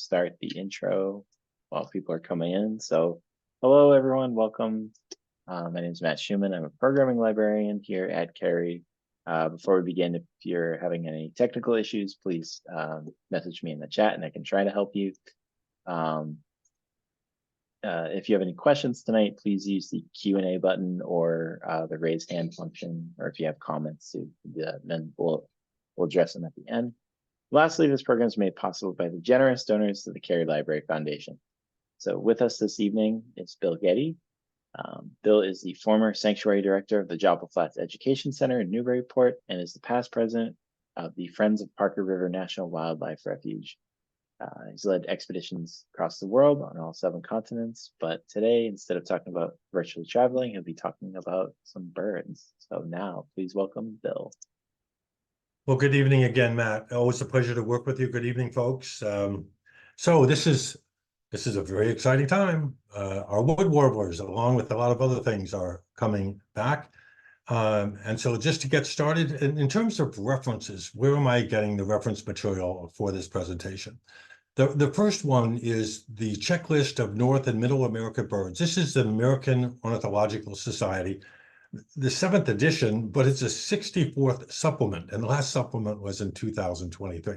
start the intro while people are coming in. So hello, everyone. Welcome. My name is Matt Schumann. I'm a programming librarian here at Cary. Before we begin, if you're having any technical issues, please message me in the chat and I can try to help you. If you have any questions tonight, please use the Q&A button or the raise hand function, or if you have comments, then we'll address them at the end. Lastly, this program is made possible by the generous donors to the Cary Library Foundation. So with us this evening is Bill Gette. Bill is the former sanctuary director of the Joplin Flats Education Center in Newburyport and is the past president of the Friends of Parker River National Wildlife Refuge. He's led expeditions across the world on all 7 continents, but today, instead of talking about virtually traveling, he'll be talking about some birds. So now, please welcome Bill. Well, good evening again, Matt. Always a pleasure to work with you. Good evening, folks. So this is a very exciting time. Our wood warblers, along with a lot of other things, are coming back. And so just to get started, in terms of references, where am I getting the reference material for this presentation? The first one is the checklist of North and Middle America birds. This is the American Ornithological Society, the 7th edition, but it's a 64th supplement, and the last supplement was in 2023.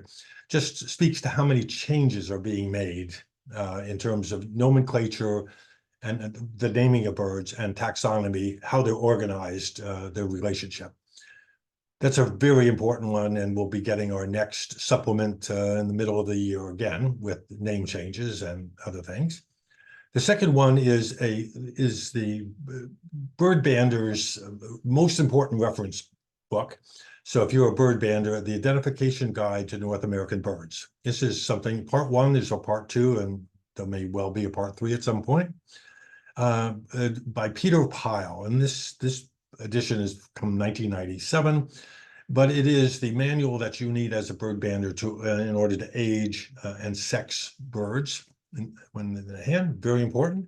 Just speaks to how many changes are being made in terms of nomenclature and the naming of birds and taxonomy, how they're organized, their relationship. That's a very important one, and we'll be getting our next supplement in the middle of the year again with name changes and other things. The second one is the bird bander's most important reference book. So if you're a bird bander, the Identification Guide to North American Birds. This is something, part 1, there's a part 2, and there may well be a part 3 at some point, by Peter Pyle. And this edition is from 1997, but it is the manual that you need as a bird bander in order to age and sex birds. When in the hand, very important.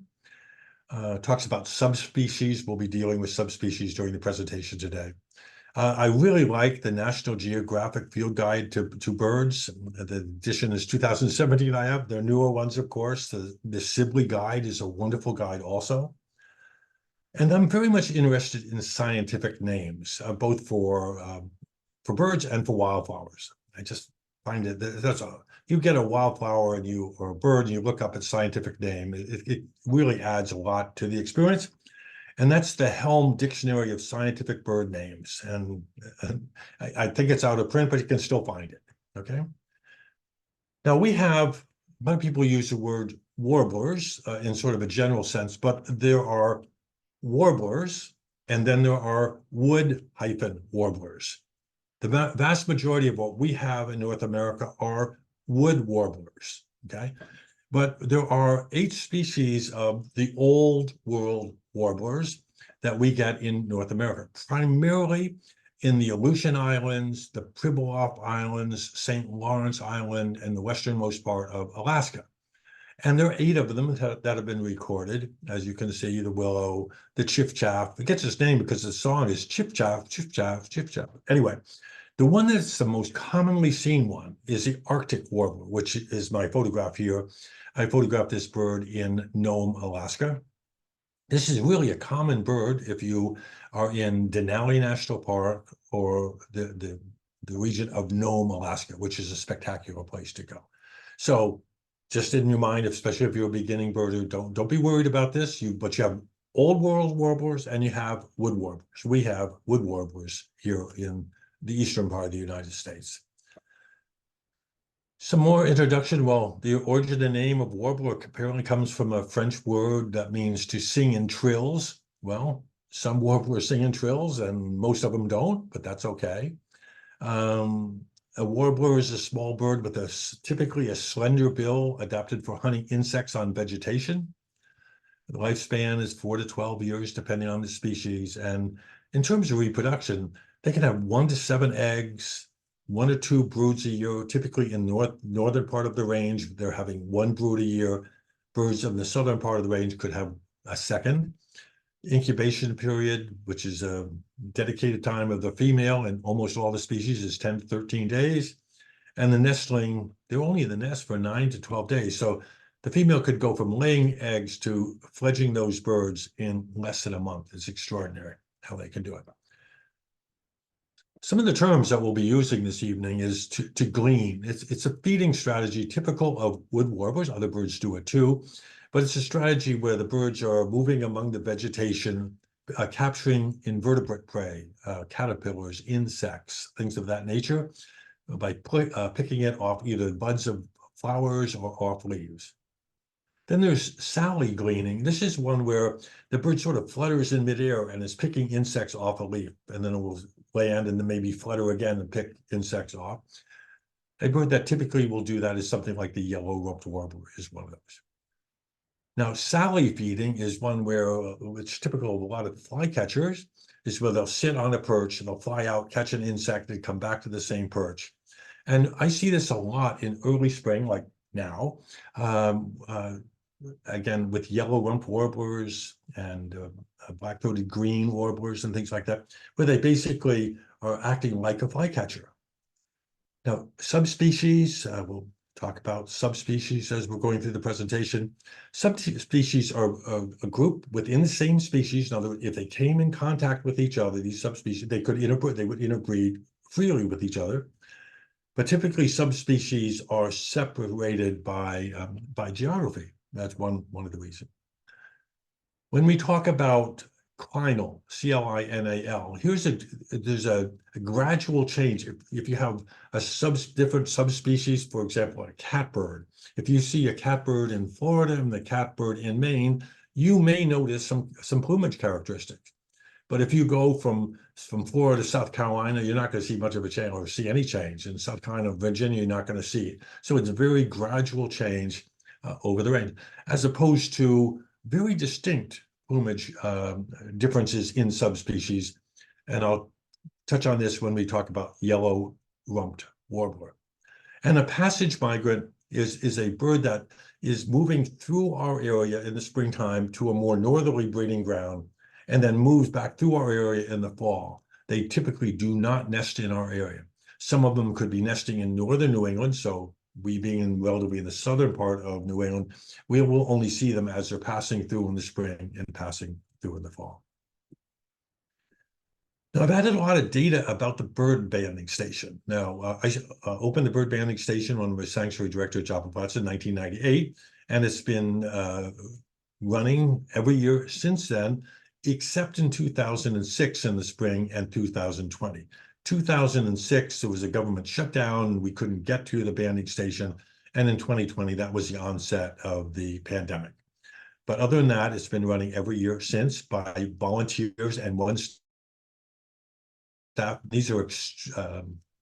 Talks about subspecies. We'll be dealing with subspecies during the presentation today. I really like the National Geographic Field Guide to Birds. The edition is 2017. I have their newer ones, of course. The Sibley Guide is a wonderful guide also. And I'm very much interested in scientific names, both for birds and for wildflowers. I just find it you get a wildflower or a bird and you look up its scientific name, it really adds a lot to the experience. And that's the Helm Dictionary of Scientific Bird Names. And I think it's out of print, but you can still find it, okay? Now a lot of people use the word warblers in sort of a general sense, but there are warblers and then there are wood-warblers. The vast majority of what we have in North America are wood warblers, okay? But there are 8 species of the old world warblers that we get in North America, primarily in the Aleutian Islands, the Pribilof Islands, St. Lawrence Island, and the westernmost part of Alaska. And there are 8 of them that have been recorded. As you can see, the willow, the chiff-chaff. It gets its name because the song is chiff-chaff, chiff-chaff, chiff-chaff. Anyway, the one that's the most commonly seen one is the Arctic warbler, which is my photograph here. I photographed this bird in Nome, Alaska. This is really a common bird if you are in Denali National Park or the region of Nome, Alaska, which is a spectacular place to go. So just in your mind, especially if you're a beginning birder, don't be worried about this. But you have old world warblers and you have wood warblers. We have wood warblers here in the eastern part of the United States. Some more introduction. Well, the origin and name of warbler apparently comes from a French word that means to sing in trills. Well, some warblers sing in trills and most of them don't, but that's okay. A warbler is a small bird with typically a slender bill adapted for hunting insects on vegetation. The lifespan is 4 to 12 years, depending on the species. And in terms of reproduction, they can have 1 to 7 eggs, 1 or 2 broods a year. Typically in northern part of the range, they're having 1 brood a year. Birds in the southern part of the range could have a second. Incubation period, which is a dedicated time of the female in almost all the species, is 10 to 13 days. And the nestling, they're only in the nest for 9 to 12 days. So the female could go from laying eggs to fledging those birds in less than a month. It's extraordinary how they can do it. Some of the terms that we'll be using this evening is to glean. It's a feeding strategy typical of wood warblers. Other birds do it too, but it's a strategy where the birds are moving among the vegetation, capturing invertebrate prey, caterpillars, insects, things of that nature, by picking it off either buds of flowers or off leaves. Then there's Sally gleaning. This is one where the bird sort of flutters in midair and is picking insects off a leaf, and then it will land and then maybe flutter again and pick insects off. A bird that typically will do that is something like the yellow-rumped warbler is one of those. Now, Sally feeding is one where it's typical of a lot of flycatchers, is where they'll sit on a perch and they'll fly out, catch an insect, and come back to the same perch. And I see this a lot in early spring, like now, again, with yellow-rumped warblers and black-throated green warblers and things like that, where they basically are acting like a flycatcher. Now, subspecies, we'll talk about subspecies as we're going through the presentation. Subspecies are a group within the same species. In other words, if they came in contact with each other, these subspecies, they would interbreed freely with each other. But typically, subspecies are separated by geography. That's one of the reasons. When we talk about clinal, C-L-I-N-A-L, there's a gradual change. If you have a different subspecies, for example, a catbird, if you see a catbird in Florida and the catbird in Maine, you may notice some plumage characteristics. But if you go from Florida to South Carolina, you're not going to see much of a change or see any change. In South Carolina, Virginia, you're not going to see it. So it's a very gradual change over the range, as opposed to very distinct plumage differences in subspecies. And I'll touch on this when we talk about yellow-rumped warbler. And a passage migrant is a bird that is moving through our area in the springtime to a more northerly breeding ground, and then moves back through our area in the fall. They typically do not nest in our area. Some of them could be nesting in northern New England, so we being relatively in the southern part of New England, we will only see them as they're passing through in the spring and passing through in the fall. Now, I've added a lot of data about the bird banding station. Now, I opened the bird banding station when I was sanctuary director at Joplin Flats in 1998, and it's been running every year since then, except in 2006 in the spring and 2020. 2006, there was a government shutdown. We couldn't get to the banding station. And in 2020, that was the onset of the pandemic. But other than that, it's been running every year since by volunteers and one staff. These are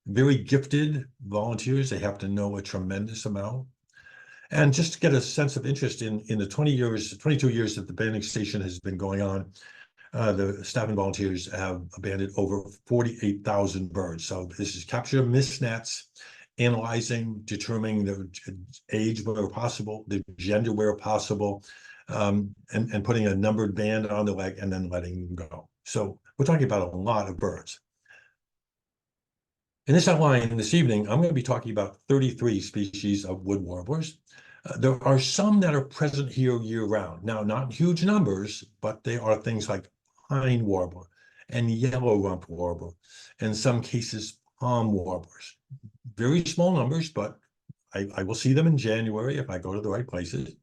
very gifted volunteers. They have to know a tremendous amount. And just to get a sense of interest in the 22 years that the banding station has been going on, the staff and volunteers have banded over 48,000 birds. So this is capture missed nets, analyzing, determining the age where possible, the gender where possible, and putting a numbered band on the leg and then letting them go. So we're talking about a lot of birds. In this outline this evening, I'm going to be talking about 33 species of wood warblers. There are some that are present here year-round. Now, not huge numbers, but they are things like pine warbler and yellow-rumped warbler, in some cases, palm warblers. Very small numbers, but I will see them in January if I go to the right places.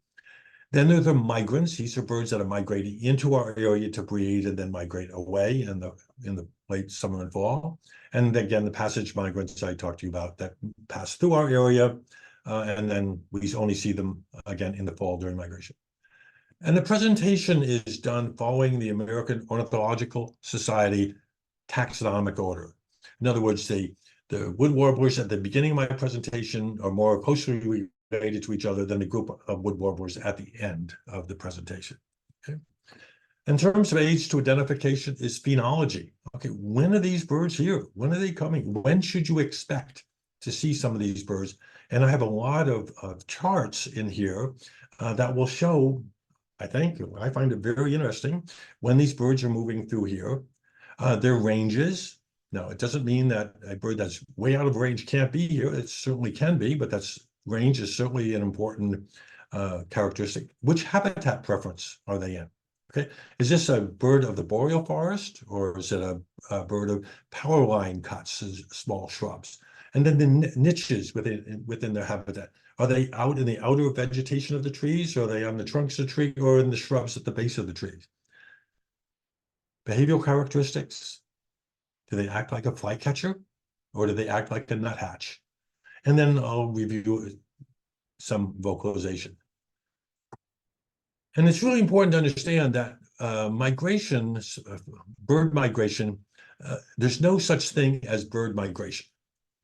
Then there are the migrants. These are birds that are migrating into our area to breed and then migrate away in the late summer and fall. And again, the passage migrants I talked to you about that pass through our area, and then we only see them again in the fall during migration. And the presentation is done following the American Ornithological Society taxonomic order. In other words, the wood warblers at the beginning of my presentation are more closely related to each other than the group of wood warblers at the end of the presentation. Okay. In terms of age to identification is phenology. Okay, when are these birds here? When are they coming? When should you expect to see some of these birds? And I have a lot of charts in here that will show, I find it very interesting, when these birds are moving through here, their ranges, Now, it doesn't mean that a bird that's way out of range can't be here. It certainly can be, but range is certainly an important characteristic. Which habitat preference are they in? Okay, is this a bird of the boreal forest, or is it a bird of power line cuts, small shrubs? And then the niches within their habitat. Are they out in the outer vegetation of the trees? Or are they on the trunks of the tree or in the shrubs at the base of the trees? Behavioral characteristics. Do they act like a flycatcher, or do they act like a nuthatch? And then I'll review some vocalization. And it's really important to understand that bird migration, there's no such thing as bird migration.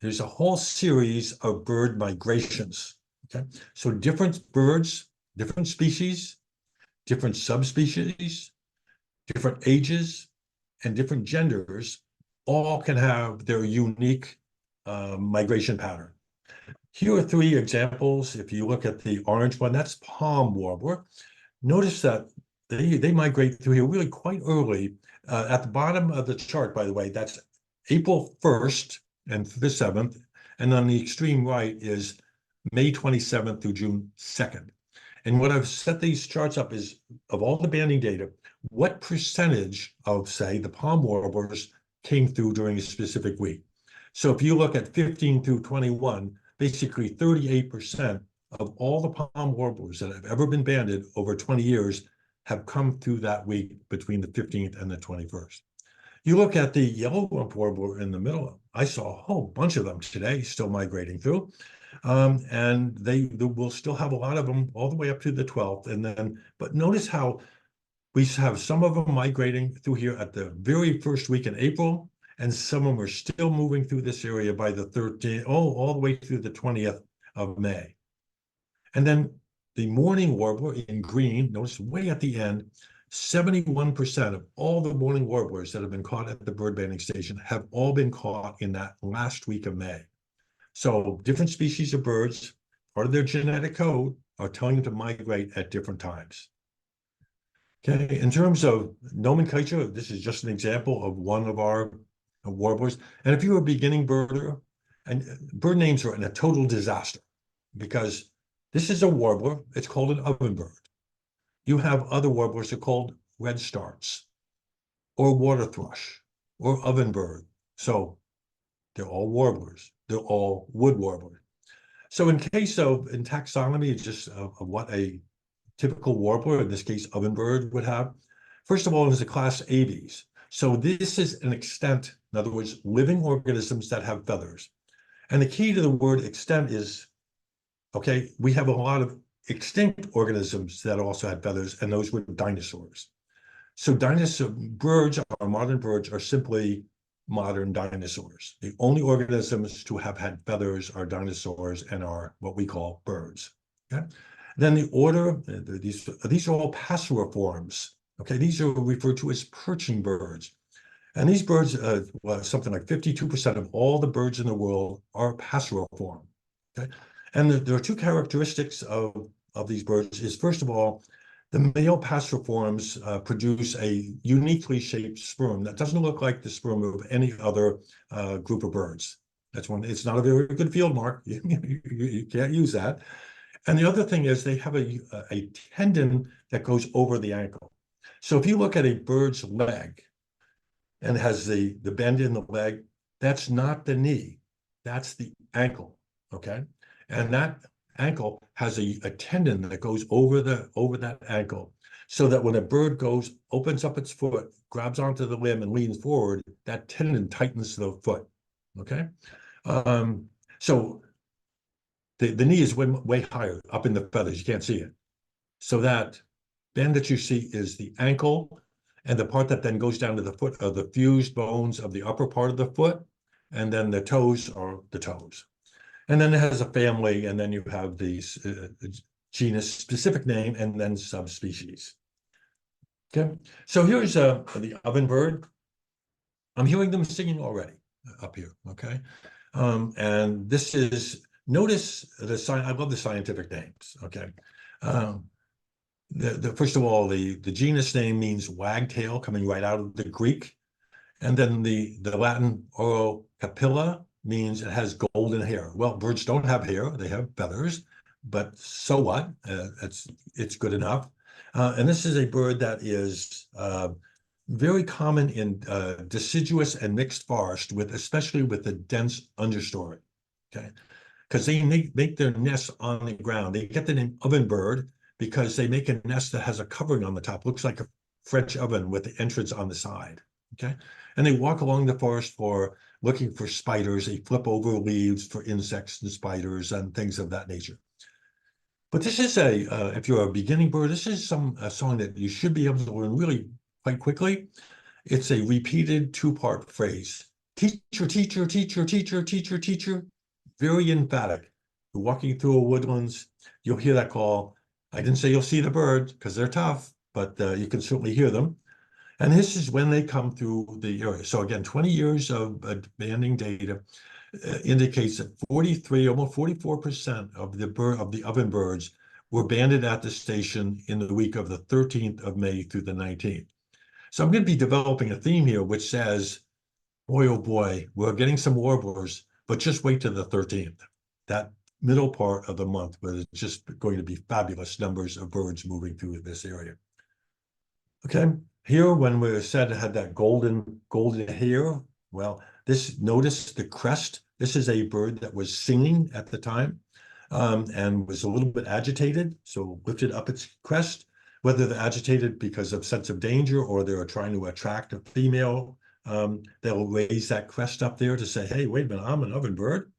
There's a whole series of bird migrations. Okay, so different birds, different species, different subspecies, different ages, and different genders all can have their unique migration pattern. Here are 3 examples. If you look at the orange one, that's palm warbler. Notice that they migrate through here really quite early. At the bottom of the chart, by the way, that's April 1st and the 7th. And on the extreme right is May 27th through June 2nd. And what I've set these charts up is, of all the banding data, what percentage of, say, the palm warblers came through during a specific week. So if you look at 15 through 21, basically 38% of all the palm warblers that have ever been banded over 20 years have come through that week between the 15th and the 21st. You look at the yellow rump warbler in the middle, I saw a whole bunch of them today still migrating through. And they will still have a lot of them all the way up to the 12th. And then, but notice how we have some of them migrating through here at the very first week in April, and some of them are still moving through this area by the 13th, all the way through the 20th of May. And then the mourning warbler in green, notice way at the end, 71% of all the mourning warblers that have been caught at the bird banding station have all been caught in that last week of May. So different species of birds, part of their genetic code, are telling them to migrate at different times. Okay, in terms of nomenclature, this is just an example of one of our warblers. And if you're a beginning birder, and bird names are a total disaster, because this is a warbler, it's called an ovenbird. You have other warblers that are called redstarts, or water thrush, or ovenbird. So they're all warblers. They're all wood warblers. So in taxonomy, just of what a typical warbler, in this case ovenbird, would have, first of all, is a class Aves. So this is an extent, in other words, living organisms that have feathers. And the key to the word extent is, okay, we have a lot of extinct organisms that also had feathers, and those were dinosaurs. So modern birds are simply modern dinosaurs. The only organisms to have had feathers are dinosaurs and are what we call birds. Okay? Then the order, these are all passeriforms. Okay, these are referred to as perching birds. And these birds, something like 52% of all the birds in the world are passeriform. Okay, and there are 2 characteristics of these birds. Is first of all, the male passeriforms produce a uniquely shaped sperm that doesn't look like the sperm of any other group of birds. That's one. It's not a very good field mark. You can't use that. And the other thing is they have a tendon that goes over the ankle. So if you look at a bird's leg and has the bend in the leg, that's not the knee, that's the ankle, okay? And that ankle has a tendon that goes over that ankle, so that when a bird opens up its foot, grabs onto the limb and leans forward, that tendon tightens the foot, okay? So the knee is way higher up in the feathers, you can't see it. So that bend that you see is the ankle, and the part that then goes down to the foot are the fused bones of the upper part of the foot, and then the toes are the toes. And then it has a family, and then you have these genus specific name, and then subspecies. Okay, so here's the ovenbird. I'm hearing them singing already up here, okay? And this is, notice I love the scientific names, okay? First of all, the genus name means wagtail, coming right out of the Greek. And then the Latin oro capilla means it has golden hair. Well, birds don't have hair, they have feathers, but so what? It's good enough. And this is a bird that is very common in deciduous and mixed forest, especially with the dense understory. Okay, because they make their nests on the ground. They get the name ovenbird because they make a nest that has a covering on the top, looks like a French oven with the entrance on the side. Okay, and they walk along the forest for looking for spiders. They flip over leaves for insects and spiders and things of that nature. But this is if you're a beginning bird, this is a song that you should be able to learn really quite quickly. It's a repeated two-part phrase. Teacher, teacher, teacher, teacher, teacher, teacher. Very emphatic. You're walking through a woodlands, you'll hear that call. I didn't say you'll see the birds because they're tough, but you can certainly hear them. And this is when they come through the area. So again, 20 years of banding data indicates that 43, almost 44% of the oven birds were banded at the station in the week of the 13th of May through the 19th. So I'm going to be developing a theme here which says, boy, oh boy, we're getting some warblers, but just wait to the 13th. That middle part of the month where it's just going to be fabulous numbers of birds moving through this area. Okay, here when we said it had that golden hair, well, notice the crest. This is a bird that was singing at the time and was a little bit agitated, so lifted up its crest. Whether they're agitated because of sense of danger or they're trying to attract a female, they'll raise that crest up there to say, hey, wait a minute, I'm an oven bird.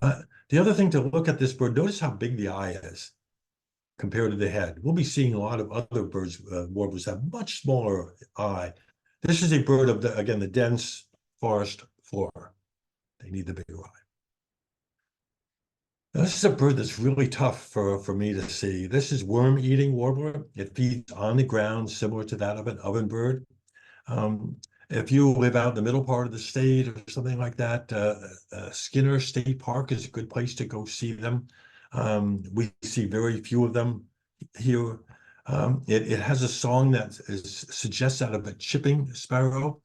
The other thing to look at this bird, notice how big the eye is compared to the head. We'll be seeing a lot of other birds, warblers have much smaller eye. This is a bird of again, the dense forest floor. They need the bigger eye. Now, this is a bird that's really tough for me to see. This is worm-eating warbler. It feeds on the ground, similar to that of an oven bird. If you live out in the middle part of the state or something like that, Skinner State Park is a good place to go see them. We see very few of them here. It has a song that suggests that of a chipping sparrow.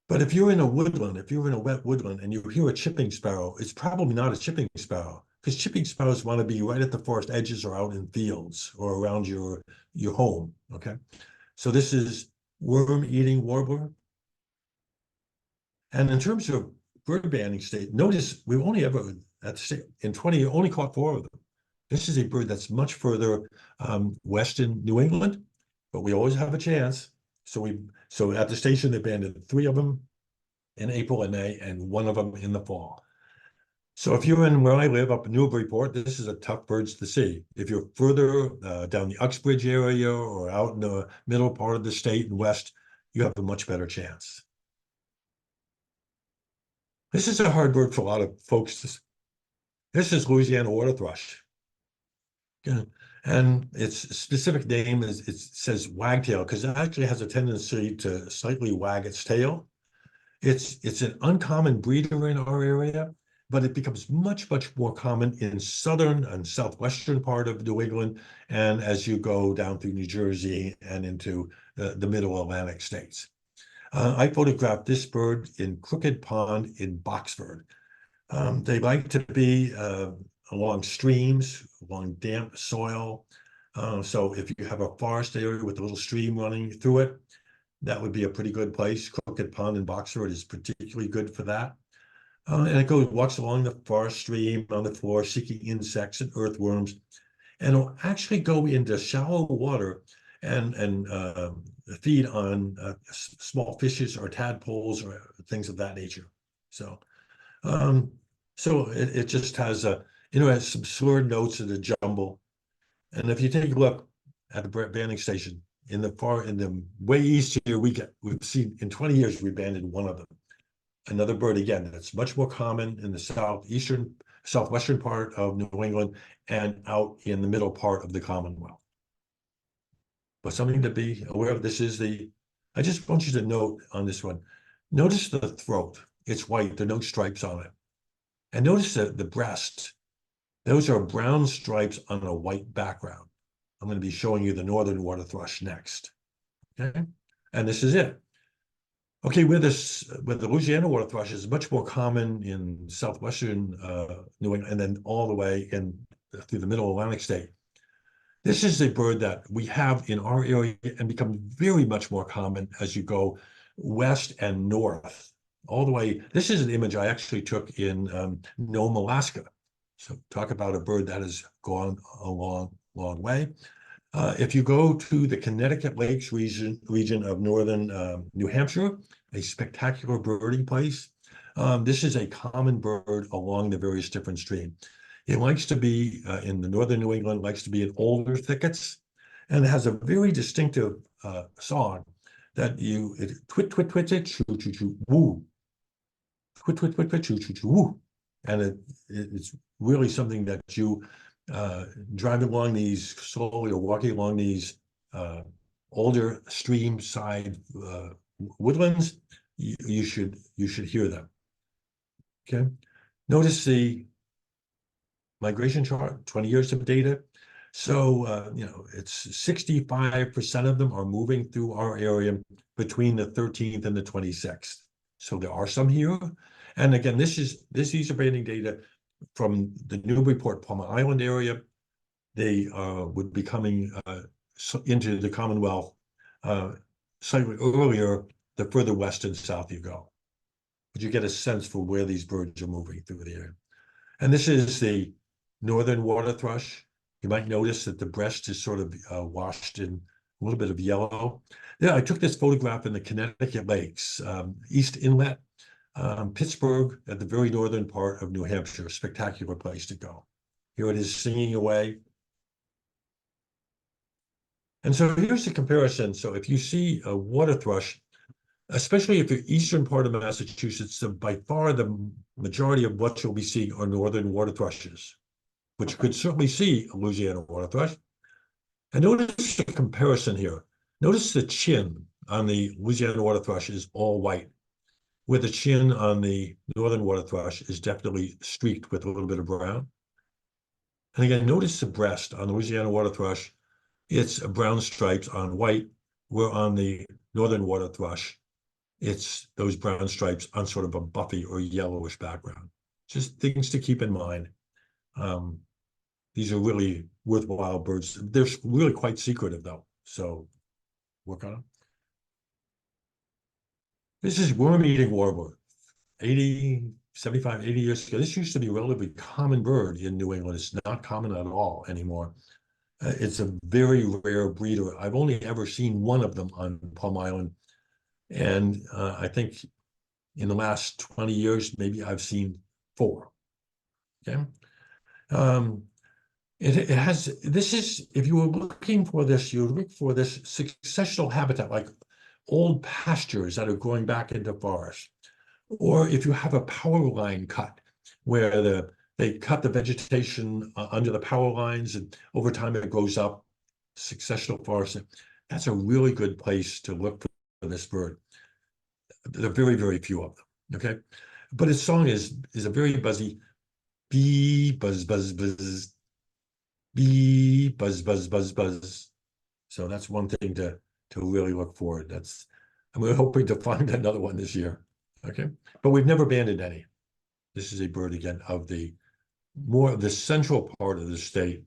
But if you're in a woodland, if you're in a wet woodland and you hear a chipping sparrow, it's probably not a chipping sparrow because chipping sparrows want to be right at the forest edges or out in fields or around your home, okay? So this is worm-eating warbler. And in terms of bird banding state, notice we've only ever, in 20, only caught 4 of them. This is a bird that's much further west in New England, but we always have a chance. So at the station, they banded 3 of them in April and May, and 1 of them in the fall. So if you're in where I live up in Newburyport, this is a tough birds to see. If you're further down the Uxbridge area or out in the middle part of the state and west, you have a much better chance. This is a hard bird for a lot of folks. This is Louisiana water thrush. Yeah. And its specific name is, it says wagtail because it actually has a tendency to slightly wag its tail. It's an uncommon breeder in our area, but it becomes much, much more common in southern and southwestern part of New England, and as you go down through New Jersey and into the middle Atlantic states. I photographed this bird in Crooked Pond in Boxford. They like to be along streams, along damp soil. So if you have a forest area with a little stream running through it, that would be a pretty good place. Crooked Pond in Boxford is particularly good for that. And it walks along the forest stream on the floor, seeking insects and earthworms. And it'll actually go into shallow water and feed on small fishes or tadpoles or things of that nature. So, it just has has some slurred notes in the jumble. And if you take a look at the banding station in the way east here, we've seen in 20 years we banded 1 of them. Another bird again that's much more common in the southwestern part of New England and out in the middle part of the Commonwealth. But something to be aware of. I just want you to note on this one. Notice the throat. It's white. There are no stripes on it. And notice the breast. Those are brown stripes on a white background. I'm going to be showing you the northern water thrush next. Okay, and this is it. Okay, where the Louisiana water thrush is much more common in southwestern New England, and then all the way in through the middle Atlantic state. This is a bird that we have in our area and become very much more common as you go west and north, all the way. This is an image I actually took in Nome, Alaska. So talk about a bird that has gone a long, long way. If you go to the Connecticut Lakes region of northern New Hampshire, a spectacular birding place. This is a common bird along the various different streams. It likes to be in the northern New England, likes to be in older thickets, and it has a very distinctive song that twit, twit, twit, twit, choo, choo, choo, woo. Twit, twit, twit, twit, choo, choo, choo, woo. And it's really something that you driving along these slowly or walking along these older stream side woodlands, you should hear them. Okay, notice the migration chart, 20 years of data. So it's 65% of them are moving through our area between the 13th and the 26th. So there are some here, and again, these are banding data from the Newburyport Palmer Island area. They would be coming into the Commonwealth slightly earlier the further west and south you go. But you get a sense for where these birds are moving through the area. And this is the northern water thrush. You might notice that the breast is sort of washed in a little bit of yellow. Yeah, I took this photograph in the Connecticut Lakes, East Inlet, Pittsburgh, at the very northern part of New Hampshire. A spectacular place to go. Here it is singing away. And so here's the comparison. So if you see a water thrush, especially if you're eastern part of Massachusetts, by far the majority of what you'll be seeing are northern water thrushes, which you could certainly see a Louisiana water thrush. And notice the comparison here. Notice the chin on the Louisiana water thrush is all white, where the chin on the northern water thrush is definitely streaked with a little bit of brown. And again, notice the breast on the Louisiana water thrush. It's brown stripes on white, where on the northern water thrush, it's those brown stripes on sort of a buffy or yellowish background. Just things to keep in mind. These are really worthwhile birds. They're really quite secretive though, so work on them. This is worm-eating warbler. 75, 80 years ago, this used to be a relatively common bird in New England. It's not common at all anymore. It's a very rare breeder. I've only ever seen one of them on Palm Island. And I think in the last 20 years, maybe I've seen 4. Okay. It has, this is, if you were looking for this, you would look for this successional habitat, like old pastures that are growing back into forest. Or if you have a power line cut, where they cut the vegetation under the power lines, and over time it grows up, successional forest. That's a really good place to look for this bird. There are very, very few of them, okay? But its song is a very buzzy, bee, buzz, buzz, buzz, bee, buzz, buzz, buzz, buzz. So that's one thing to really look for. I'm hoping to find another one this year, okay? But we've never abandoned any. This is a bird, again, of more of the central part of the state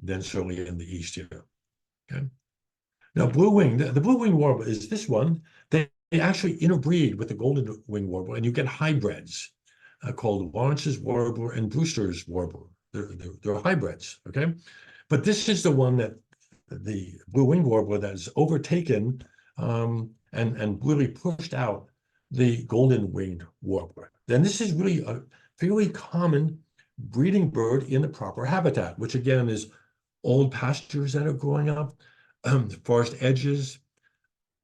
than certainly in the east here. Okay. Now, the blue-winged warbler is this one. They actually interbreed with the golden-winged warbler, and you get hybrids called Lawrence's warbler and Brewster's warbler. They're hybrids, okay? But this is the one that the blue-winged warbler that has overtaken and really pushed out the golden-winged warbler. Then this is really a fairly common breeding bird in the proper habitat, which again is old pastures that are growing up, forest edges.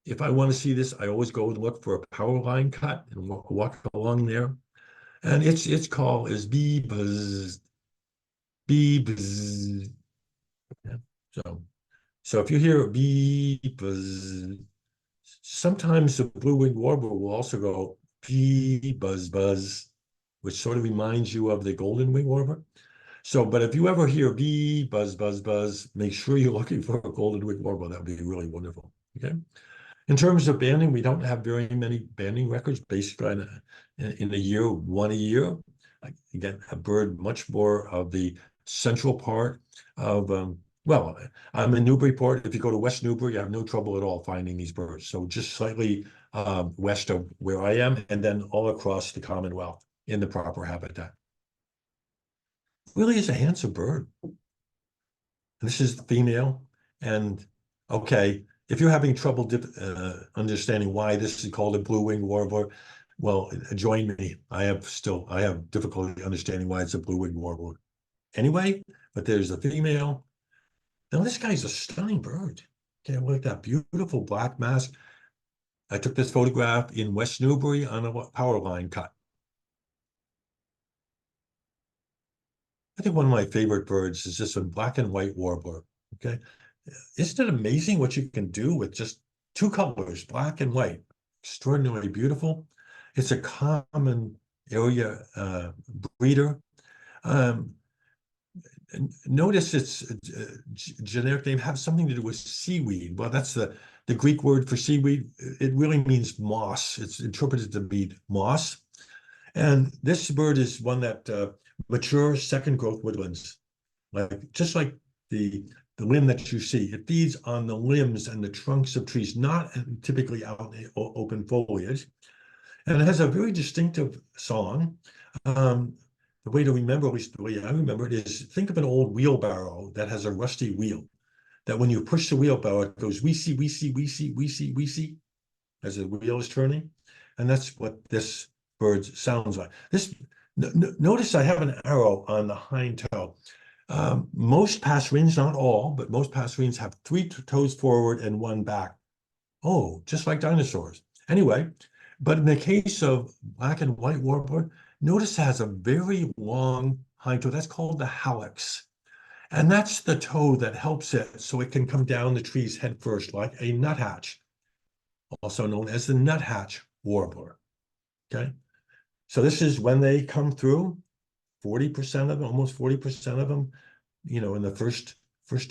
If I want to see this, I always go and look for a power line cut and walk along there. And its call is bee buzz, bee buzz. Yeah. So if you hear bee buzz, sometimes the blue-winged warbler will also go bee buzz buzz, which sort of reminds you of the golden-winged warbler. So, but if you ever hear bee buzz buzz buzz, make sure you're looking for a golden-winged warbler. That would be really wonderful. Okay. In terms of banding, we don't have very many banding records, basically in a year, one a year. Again, a bird much more of the central part of, well, I'm in Newburyport. If you go to West Newbury, you have no trouble at all finding these birds. So just slightly west of where I am, and then all across the Commonwealth in the proper habitat. Really is a handsome bird. This is the female, and okay, if you're having trouble understanding why this is called a blue-winged warbler, well, join me. I have difficulty understanding why it's a blue-winged warbler. Anyway, but there's the female. Now this guy's a stunning bird. Okay, look at that beautiful black mask. I took this photograph in West Newbury on a power line cut. I think one of my favorite birds is this one, black and white warbler. Okay, isn't it amazing what you can do with just two colors, black and white? Extraordinarily beautiful. It's a common area breeder. Notice its generic name has something to do with seaweed. Well, that's the Greek word for seaweed. It really means moss. It's interpreted to be moss. And this bird is one that mature second growth woodlands, just like the limb that you see. It feeds on the limbs and the trunks of trees, not typically out in open foliage. And it has a very distinctive song. The way to remember, at least the way I remember it, is think of an old wheelbarrow that has a rusty wheel. That when you push the wheelbarrow, it goes wee-see, wee-see, wee-see, wee-see, wee-see, as the wheel is turning. And that's what this bird sounds like. Notice I have an arrow on the hind toe. Most passerines, not all, but most passerines have 3 toes forward and 1 back. Oh, just like dinosaurs. Anyway, but in the case of black and white warbler, notice it has a very long hind toe. That's called the hallux. And that's the toe that helps it so it can come down the trees head first, like a nuthatch, also known as the nuthatch warbler. Okay. So this is when they come through, 40% of them, almost 40% of them, in the first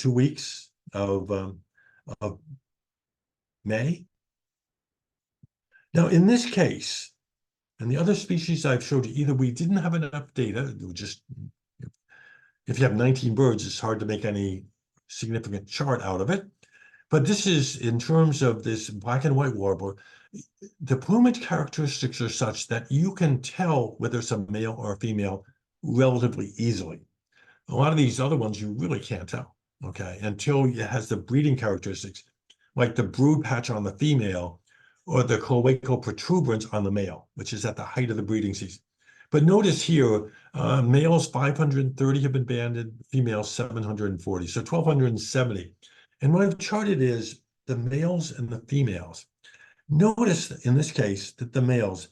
2 weeks of May. Now, in this case, and the other species I've showed you, either we didn't have enough data, just if you have 19 birds, it's hard to make any significant chart out of it. But this is, in terms of this black and white warbler, the plumage characteristics are such that you can tell whether it's a male or a female relatively easily. A lot of these other ones you really can't tell, okay, until it has the breeding characteristics, like the brood patch on the female or the cloacal protuberance on the male, which is at the height of the breeding season. But notice here, males 530 have been banded, females 740, so 1,270. And what I've charted is the males and the females. Notice in this case that the males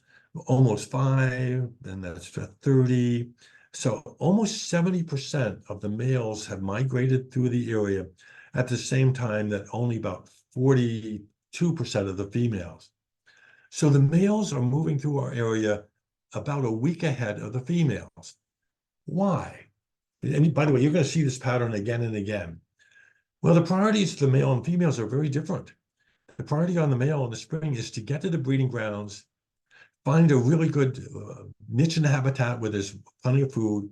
almost 5, and that's 30. So almost 70% of the males have migrated through the area at the same time that only about 42% of the females. So the males are moving through our area about a week ahead of the females. Why? And by the way, you're going to see this pattern again and again. Well, the priorities for the male and females are very different. The priority on the male in the spring is to get to the breeding grounds, find a really good niche in the habitat where there's plenty of food,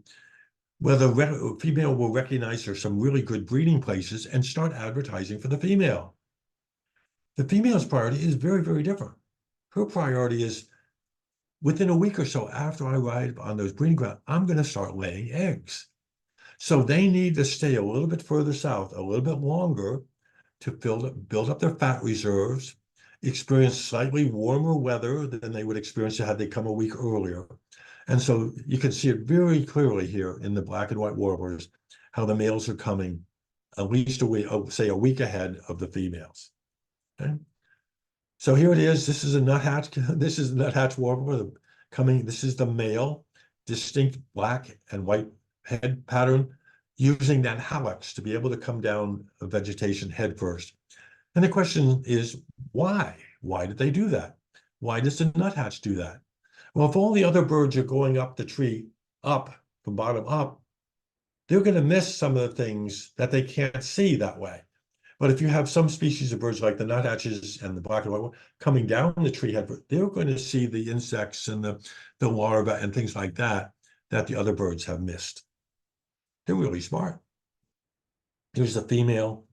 where the female will recognize there's some really good breeding places and start advertising for the female. The female's priority is very, very different. Her priority is within a week or so after I arrive on those breeding grounds, I'm going to start laying eggs. So they need to stay a little bit further south, a little bit longer, to build up their fat reserves, experience slightly warmer weather than they would experience had they come a week earlier. And so you can see it very clearly here in the black and white warblers, how the males are coming at least a week, say a week ahead of the females. Okay. So here it is. This is a nuthatch. This is a nuthatch warbler coming. This is the male, distinct black and white head pattern, using that hallux to be able to come down a vegetation head first. And the question is, why? Why did they do that? Why does the nuthatch do that? Well, if all the other birds are going up the tree, up, from bottom up, they're going to miss some of the things that they can't see that way. But if you have some species of birds like the nuthatches and the black and white coming down the tree head, they're going to see the insects and the larvae and things like that the other birds have missed. They're really smart. Here's the female.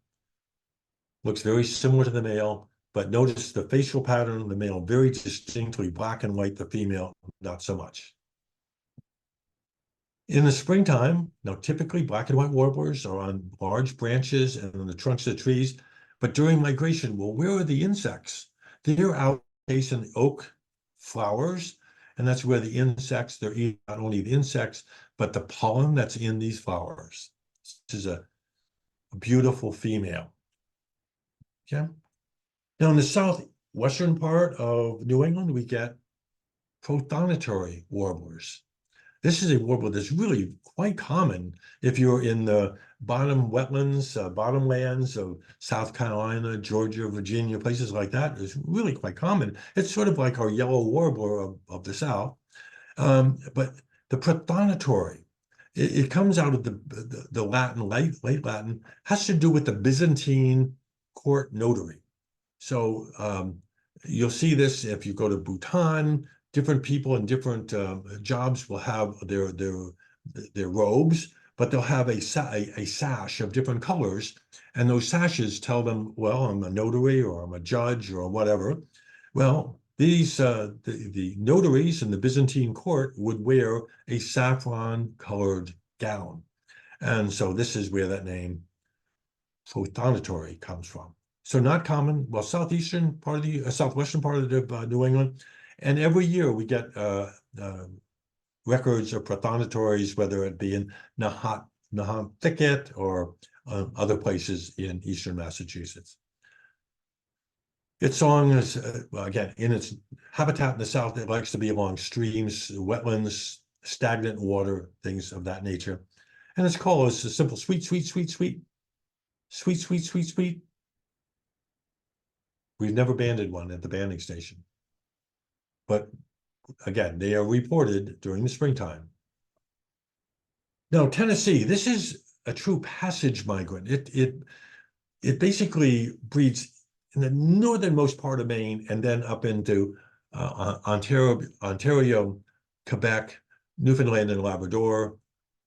Looks very similar to the male, but notice the facial pattern, the male very distinctly black and white, the female not so much. In the springtime, now typically black and white warblers are on large branches and on the trunks of trees, but during migration, well, where are the insects? They're out chasing the oak flowers, and that's where the insects, they're eating not only the insects, but the pollen that's in these flowers. This is a beautiful female. Okay. Now in the southwestern part of New England, we get prothonotary warblers. This is a warbler that's really quite common if you're in the bottom wetlands, bottomlands of South Carolina, Georgia, Virginia, places like that. It's really quite common. It's sort of like our yellow warbler of the South. But the prothonotary, it comes out of the Latin, late Latin, has to do with the Byzantine court notary. So you'll see this if you go to Bhutan. Different people in different jobs will have their robes, but they'll have a sash of different colors, and those sashes tell them, well, I'm a notary or I'm a judge or whatever. Well, these the notaries in the Byzantine court would wear a saffron-colored gown, and so this is where that name prothonotary comes from. So not common. Well, southwestern part of New England. And every year we get records of prothonotores, whether it be in Nahant Thicket or other places in eastern Massachusetts. Its song is, again, in its habitat in the south, it likes to be along streams, wetlands, stagnant water, things of that nature. And its call is a simple sweet, sweet, sweet, sweet, sweet, sweet, sweet, sweet. We've never banded one at the banding station. But again, they are reported during the springtime. Now, Tennessee, this is a true passage migrant. It basically breeds in the northernmost part of Maine and then up into Ontario, Quebec, Newfoundland and Labrador,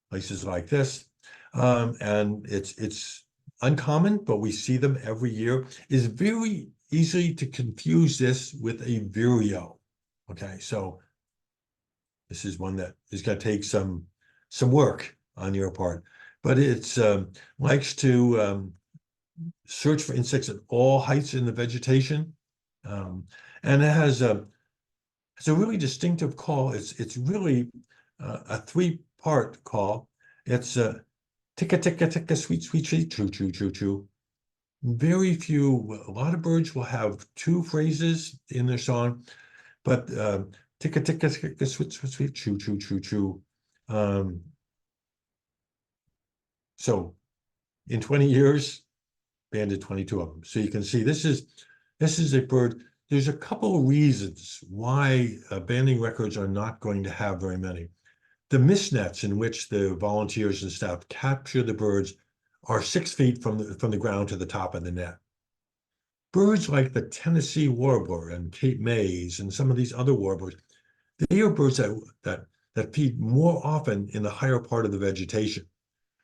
places like this. And it's uncommon, but we see them every year. It's very easy to confuse this with a vireo. Okay, so this is one that is going to take some work on your part, but it's likes to search for insects at all heights in the vegetation, and it has a really distinctive call. It's really a three-part call. It's ticka ticka ticka sweet sweet sweet choo choo choo choo. Very few. A lot of birds will have two phrases in their song. But ticka ticka ticka sweet sweet sweet choo choo choo choo. So in 20 years, banded 22 of them. So you can see this is a bird. There's a couple of reasons why banding records are not going to have very many. The mist nets in which the volunteers and staff capture the birds are 6 feet from the ground to the top of the net. Birds like the Tennessee warbler and Cape Mays and some of these other warblers, they are birds that feed more often in the higher part of the vegetation.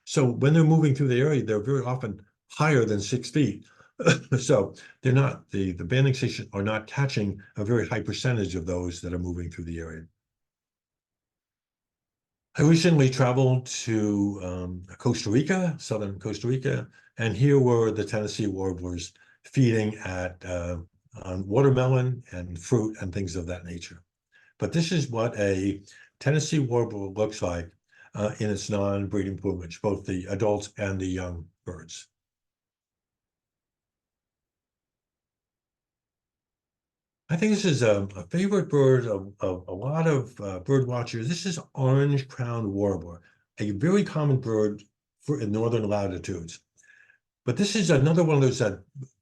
So when they're moving through the area, they're very often higher than 6 feet. So they're not, the banding stations are not catching a very high percentage of those that are moving through the area. I recently traveled to Costa Rica, southern Costa Rica, and here were the Tennessee warblers feeding on watermelon and fruit and things of that nature. But this is what a Tennessee warbler looks like in its non-breeding plumage, both the adults and the young birds. I think this is a favorite bird of a lot of bird watchers. This is orange-crowned warbler, a very common bird in northern latitudes. But this is another one of those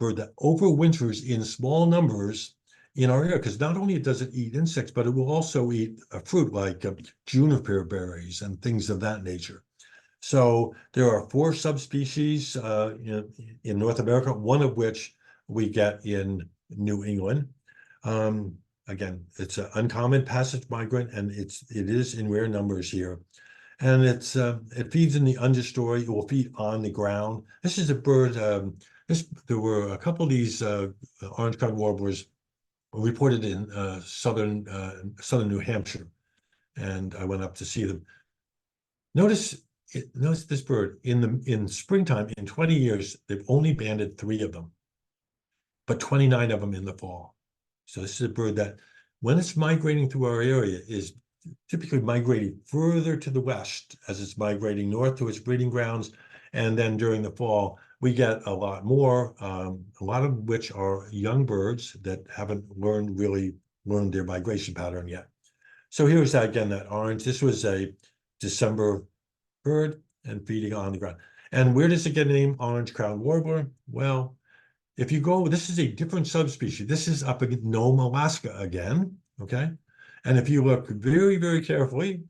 bird that overwinters in small numbers in our area, because not only does it eat insects, but it will also eat fruit like juniper berries and things of that nature. So there are 4 subspecies in North America, one of which we get in New England. Again, it's an uncommon passage migrant, and it is in rare numbers here. And it feeds in the understory. It will feed on the ground. This is a bird. There were a couple of these orange-crowned warblers reported in southern New Hampshire, and I went up to see them. Notice this bird in springtime. In 20 years, they've only banded 3 of them, but 29 of them in the fall. So this is a bird that, when it's migrating through our area, is typically migrating further to the west as it's migrating north to its breeding grounds. And then during the fall, we get a lot more, a lot of which are young birds that haven't really learned their migration pattern yet. So here's that again, that orange. This was a December bird and feeding on the ground. And where does it get the name orange-crowned warbler? Well, if you go, this is a different subspecies. This is up in Nome, Alaska again, okay? And if you look very, very carefully,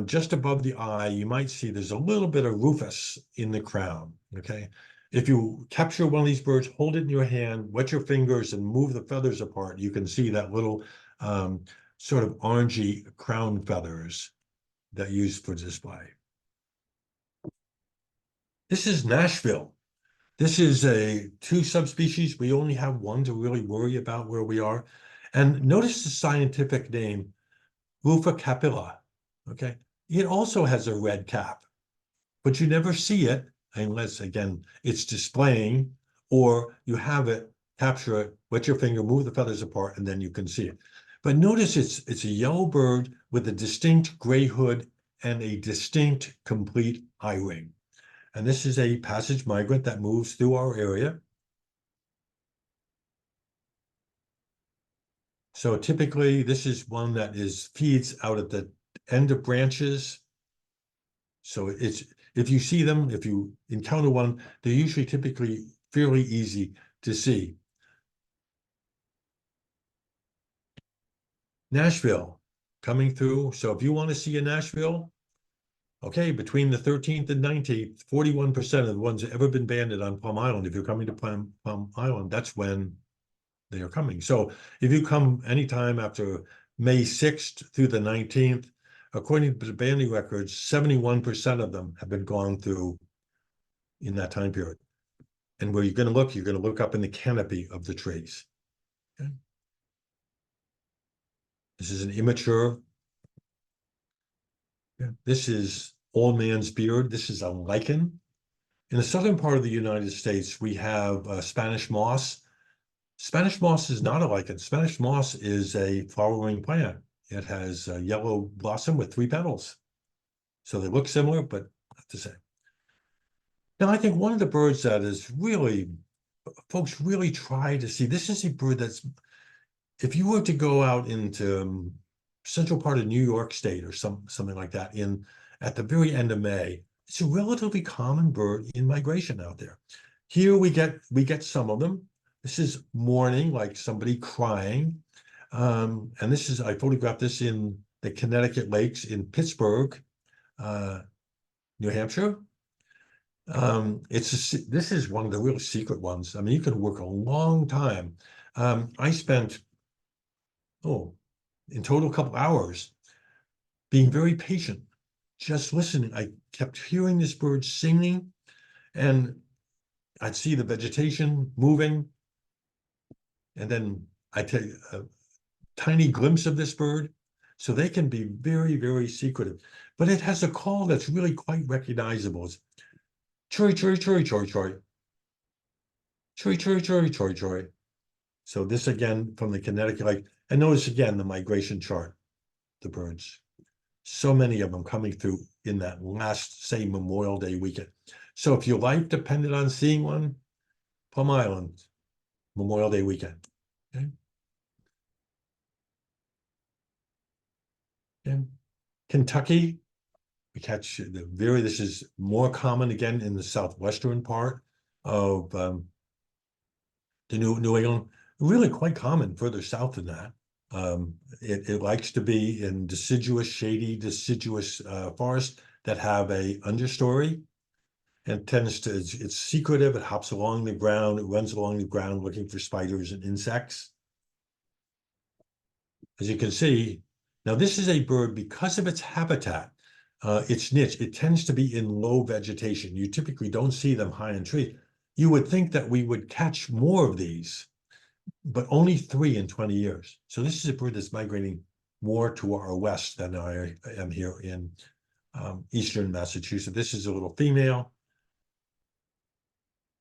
just above the eye, you might see there's a little bit of rufous in the crown, okay? If you capture one of these birds, hold it in your hand, wet your fingers, and move the feathers apart, you can see that little sort of orangey crown feathers that are used for display. This is Nashville. This is 2 subspecies. We only have 1 to really worry about where we are. And notice the scientific name, Ruficapilla, okay? It also has a red cap, but you never see it unless, again, it's displaying, or you have it, capture it, wet your finger, move the feathers apart, and then you can see it. But notice it's a yellow bird with a distinct gray hood and a distinct complete eye ring. And this is a passage migrant that moves through our area. So typically, this is one that feeds out at the end of branches. So if you see them, if you encounter one, they're usually typically fairly easy to see. Nashville coming through. So if you want to see a Nashville, okay, between the 13th and 19th, 41% of the ones that have ever been banded on Plum Island, if you're coming to Plum Island, that's when they are coming. So if you come anytime after May 6th through the 19th, according to the banding records, 71% of them have been gone through in that time period. And where you're going to look up in the canopy of the trees. Okay. This is an immature. Yeah. This is old man's beard. This is a lichen. In the southern part of the United States, we have Spanish moss. Spanish moss is not a lichen. Spanish moss is a flowering plant. It has a yellow blossom with 3 petals. So they look similar, but not the same. Now, I think one of the birds that is really, folks really try to see, this is a bird that's, if you were to go out into central part of New York State or something like that at the very end of May, it's a relatively common bird in migration out there. Here we get some of them. This is mourning, like somebody crying. And I photographed this in the Connecticut lakes in Pittsburgh, New Hampshire. This is one of the real secret ones. I mean, you can work a long time. I spent, in total, a couple hours being very patient, just listening. I kept hearing this bird singing, and I'd see the vegetation moving, and then I take a tiny glimpse of this bird. So they can be very, very secretive, but it has a call that's really quite recognizable. It's choy, choy, choy, choy, choy. Choy, choy, choy, choy, choy. So this again from the Connecticut Lake. And notice again the migration chart, the birds. So many of them coming through in that last, say, Memorial Day weekend. So if your life depended on seeing one, Plum Island, Memorial Day weekend. Okay. And Kentucky, we catch this is more common again in the southwestern part of the New England, really quite common further south than that. It likes to be in deciduous, shady, deciduous forest that have a understory and tends to, it's secretive. It hops along the ground. It runs along the ground looking for spiders and insects. As you can see, now this is a bird, because of its habitat, its niche, it tends to be in low vegetation. You typically don't see them high in trees. You would think that we would catch more of these, but only 3 in 20 years. So this is a bird that's migrating more to our west than I am here in eastern Massachusetts. This is a little female.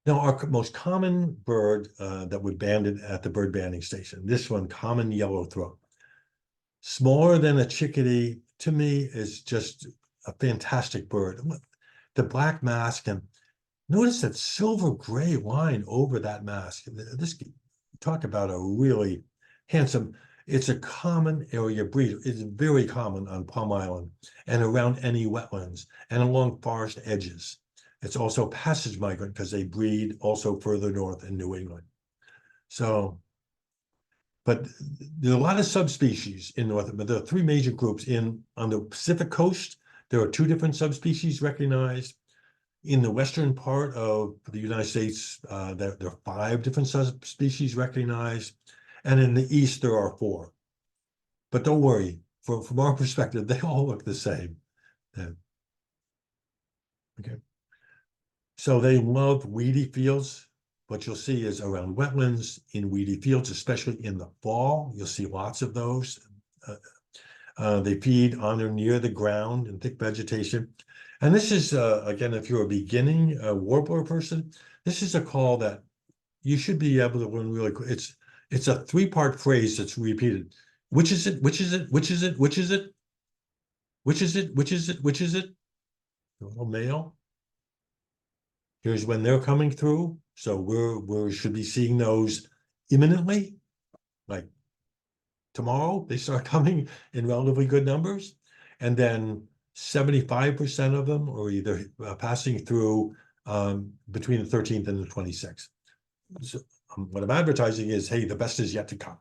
Now, our most common bird that we banded at the bird banding station, this one, common yellowthroat. Smaller than a chickadee, to me, is just a fantastic bird. The black mask, and notice that silver gray line over that mask. This, talk about a really handsome, it's a common area breeder. It's very common on Plum Island and around any wetlands and along forest edges. It's also passage migrant because they breed also further north in New England. So, but there are a lot of subspecies in North, but there are 3 major groups on the Pacific coast. There are 2 different subspecies recognized. In the western part of the United States, there are 5 different subspecies recognized. And in the east, there are 4. But don't worry, from our perspective, they all look the same. Okay. So they love weedy fields. What you'll see is around wetlands, in weedy fields, especially in the fall, you'll see lots of those. They feed on or near the ground in thick vegetation. And this is, again, if you're a beginning warbler person, this is a call that you should be able to learn really quick. It's a 3-part phrase that's repeated. Which is it? Which is it? Which is it? Which is it? Which is it? Which is it? Which is it? A little male. Here's when they're coming through. So we should be seeing those imminently, like tomorrow. They start coming in relatively good numbers, and then 75% of them are either passing through between the 13th and the 26th. So what I'm advertising is, hey, the best is yet to come.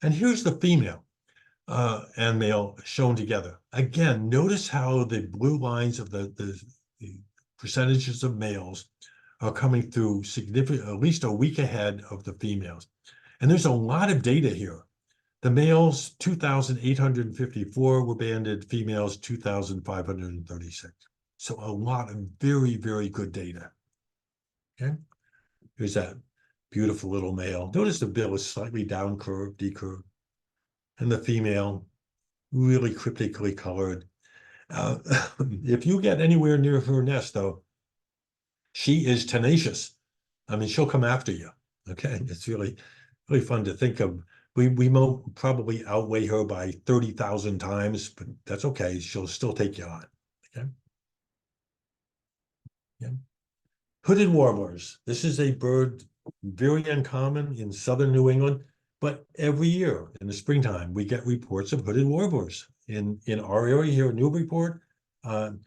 And here's the female and male shown together. Again, notice how the blue lines of the percentages of males are coming through significant, at least a week ahead of the females. And there's a lot of data here. The males, 2,854 were banded, females, 2,536. So a lot of very, very good data. Okay, here's that beautiful little male. Notice the bill is slightly down curved, decurved. And the female, really cryptically colored. If you get anywhere near her nest, though, she is tenacious. I mean, she'll come after you. Okay, it's really, really fun to think of. We probably outweigh her by 30,000 times, but that's okay. She'll still take you on. Okay. Yeah. Hooded warblers. This is a bird very uncommon in southern New England, but every year in the springtime we get reports of hooded warblers in our area here in Newburyport, in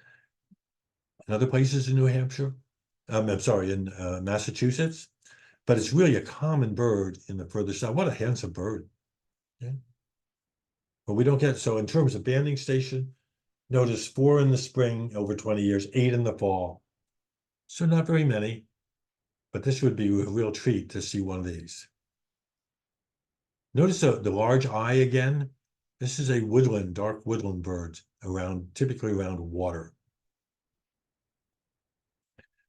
other places in New Hampshire. I'm sorry, in Massachusetts. But it's really a common bird in the further south. What a handsome bird. Yeah. But we don't get, so in terms of banding station, notice 4 in the spring over 20 years, 8 in the fall. So not very many, but this would be a real treat to see one of these. Notice the large eye again. This is a woodland, dark woodland bird typically around water.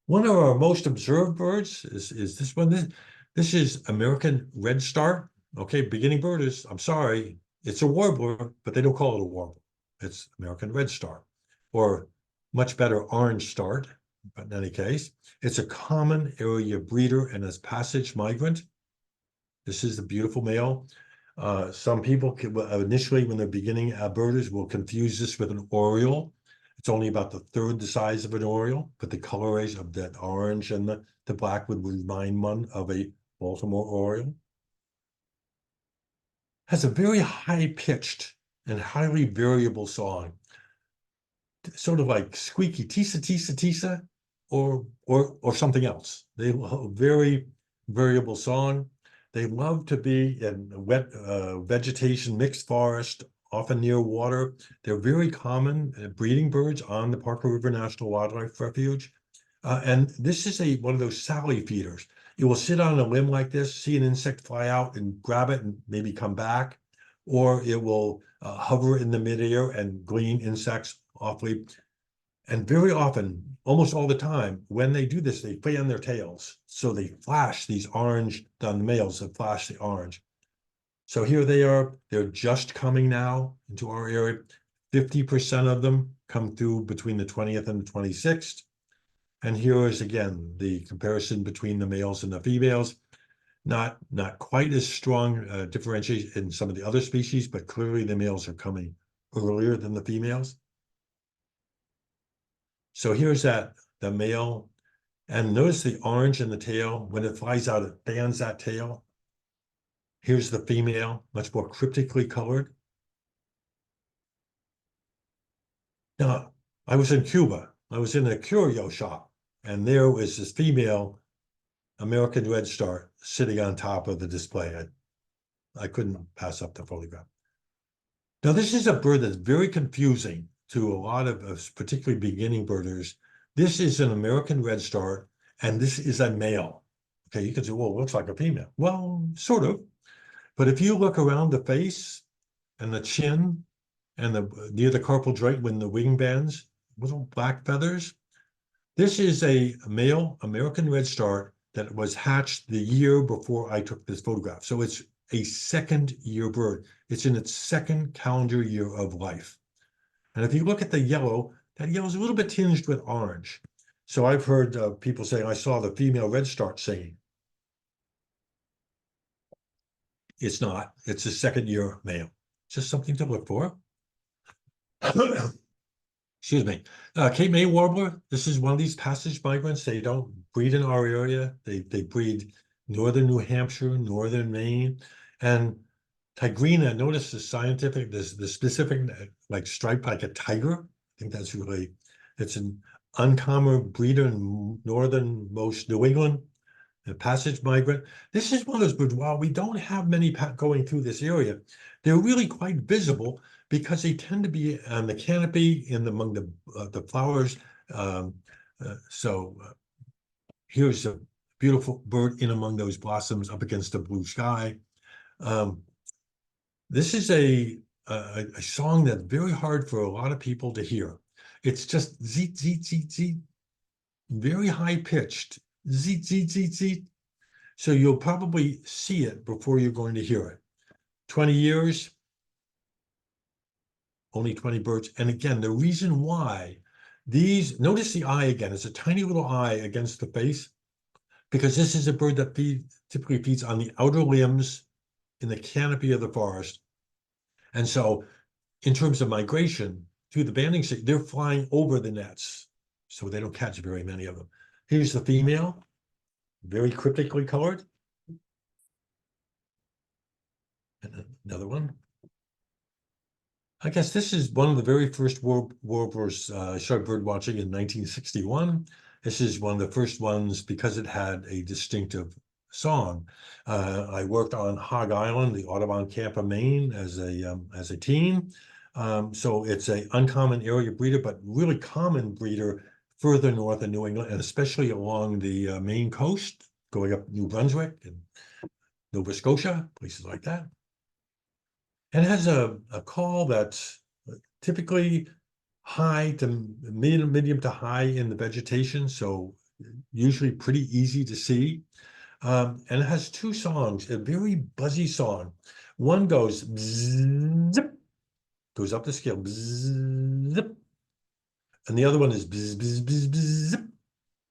One of our most observed birds is this one. This is American redstart. Okay, beginning birders, I'm sorry, it's a warbler, but they don't call it a warbler. It's American redstart, or much better, orange start. But in any case, it's a common area breeder and is passage migrant. This is the beautiful male. Some people initially, when they're beginning birders, will confuse this with an oriole. It's only about the 1/3 the size of an oriole, but the coloration of that orange and the black would remind one of a Baltimore oriole. Has a very high-pitched and highly variable song, sort of like squeaky tisa tisa tisa, or something else. They love a very variable song. They love to be in wet vegetation, mixed forest, often near water. They're very common breeding birds on the Parker River National Wildlife Refuge. And this is one of those Sally feeders. It will sit on a limb like this, see an insect fly out and grab it and maybe come back, or it will hover in the midair and glean insects awfully. And very often, almost all the time, when they do this, they fan their tails. So they flash these orange, on the males that flash the orange. So here they are, they're just coming now into our area. 50% of them come through between the 20th and the 26th. And here is again, the comparison between the males and the females. Not quite as strong differentiation in some of the other species, but clearly the males are coming earlier than the females. So here's the male, and notice the orange in the tail. When it flies out, it fans that tail. Here's the female, much more cryptically colored. Now, I was in Cuba. I was in a curio shop, and there was this female American redstart sitting on top of the display. I couldn't pass up the photograph. Now, this is a bird that's very confusing to a lot of particularly beginning birders. This is an American redstart, and this is a male. Okay, you can say, well, it looks like a female. Well, sort of. But if you look around the face and the chin and near the carpal joint when the wing bands, little black feathers, this is a male American redstart that was hatched the year before I took this photograph. So it's a second year bird. It's in its second calendar year of life. And if you look at the yellow, that yellow is a little bit tinged with orange. So I've heard people saying, I saw the female redstart singing. It's not. It's a second year male. Just something to look for. Excuse me. Cape May warbler. This is one of these passage migrants. They don't breed in our area. They breed northern New Hampshire, northern Maine. And tigrina, notice the specific like stripe like a tiger. I think that's really, it's an uncommon breeder in northernmost New England. A passage migrant. This is one of those birds, while we don't have many going through this area, they're really quite visible because they tend to be on the canopy among the flowers. Here's a beautiful bird in among those blossoms up against the blue sky. This is a song that's very hard for a lot of people to hear. It's just zeet, zeet, zeet, zeet, very high pitched. Zeet, zeet, zeet, zeet. So you'll probably see it before you're going to hear it. 20 years, only 20 birds. And again, the reason why notice the eye again, it's a tiny little eye against the face, because this is a bird that typically feeds on the outer limbs in the canopy of the forest. And so in terms of migration through the banding stick, they're flying over the nets. So they don't catch very many of them. Here's the female, very cryptically colored. And another one. I guess this is one of the very first warblers I started bird watching in 1961. This is one of the first ones because it had a distinctive song. I worked on Hog Island, the Audubon Camp of Maine, as a teen. So it's an uncommon area breeder, but really common breeder further north in New England, and especially along the Maine coast, going up New Brunswick and Nova Scotia, places like that. And it has a call that's typically high to medium to high in the vegetation, so usually pretty easy to see. And it has two songs, a very buzzy song. One goes bzzz, zip, goes up the scale, bzzz, zip, and the other one is bzz, bzz, bzz, bzz, zip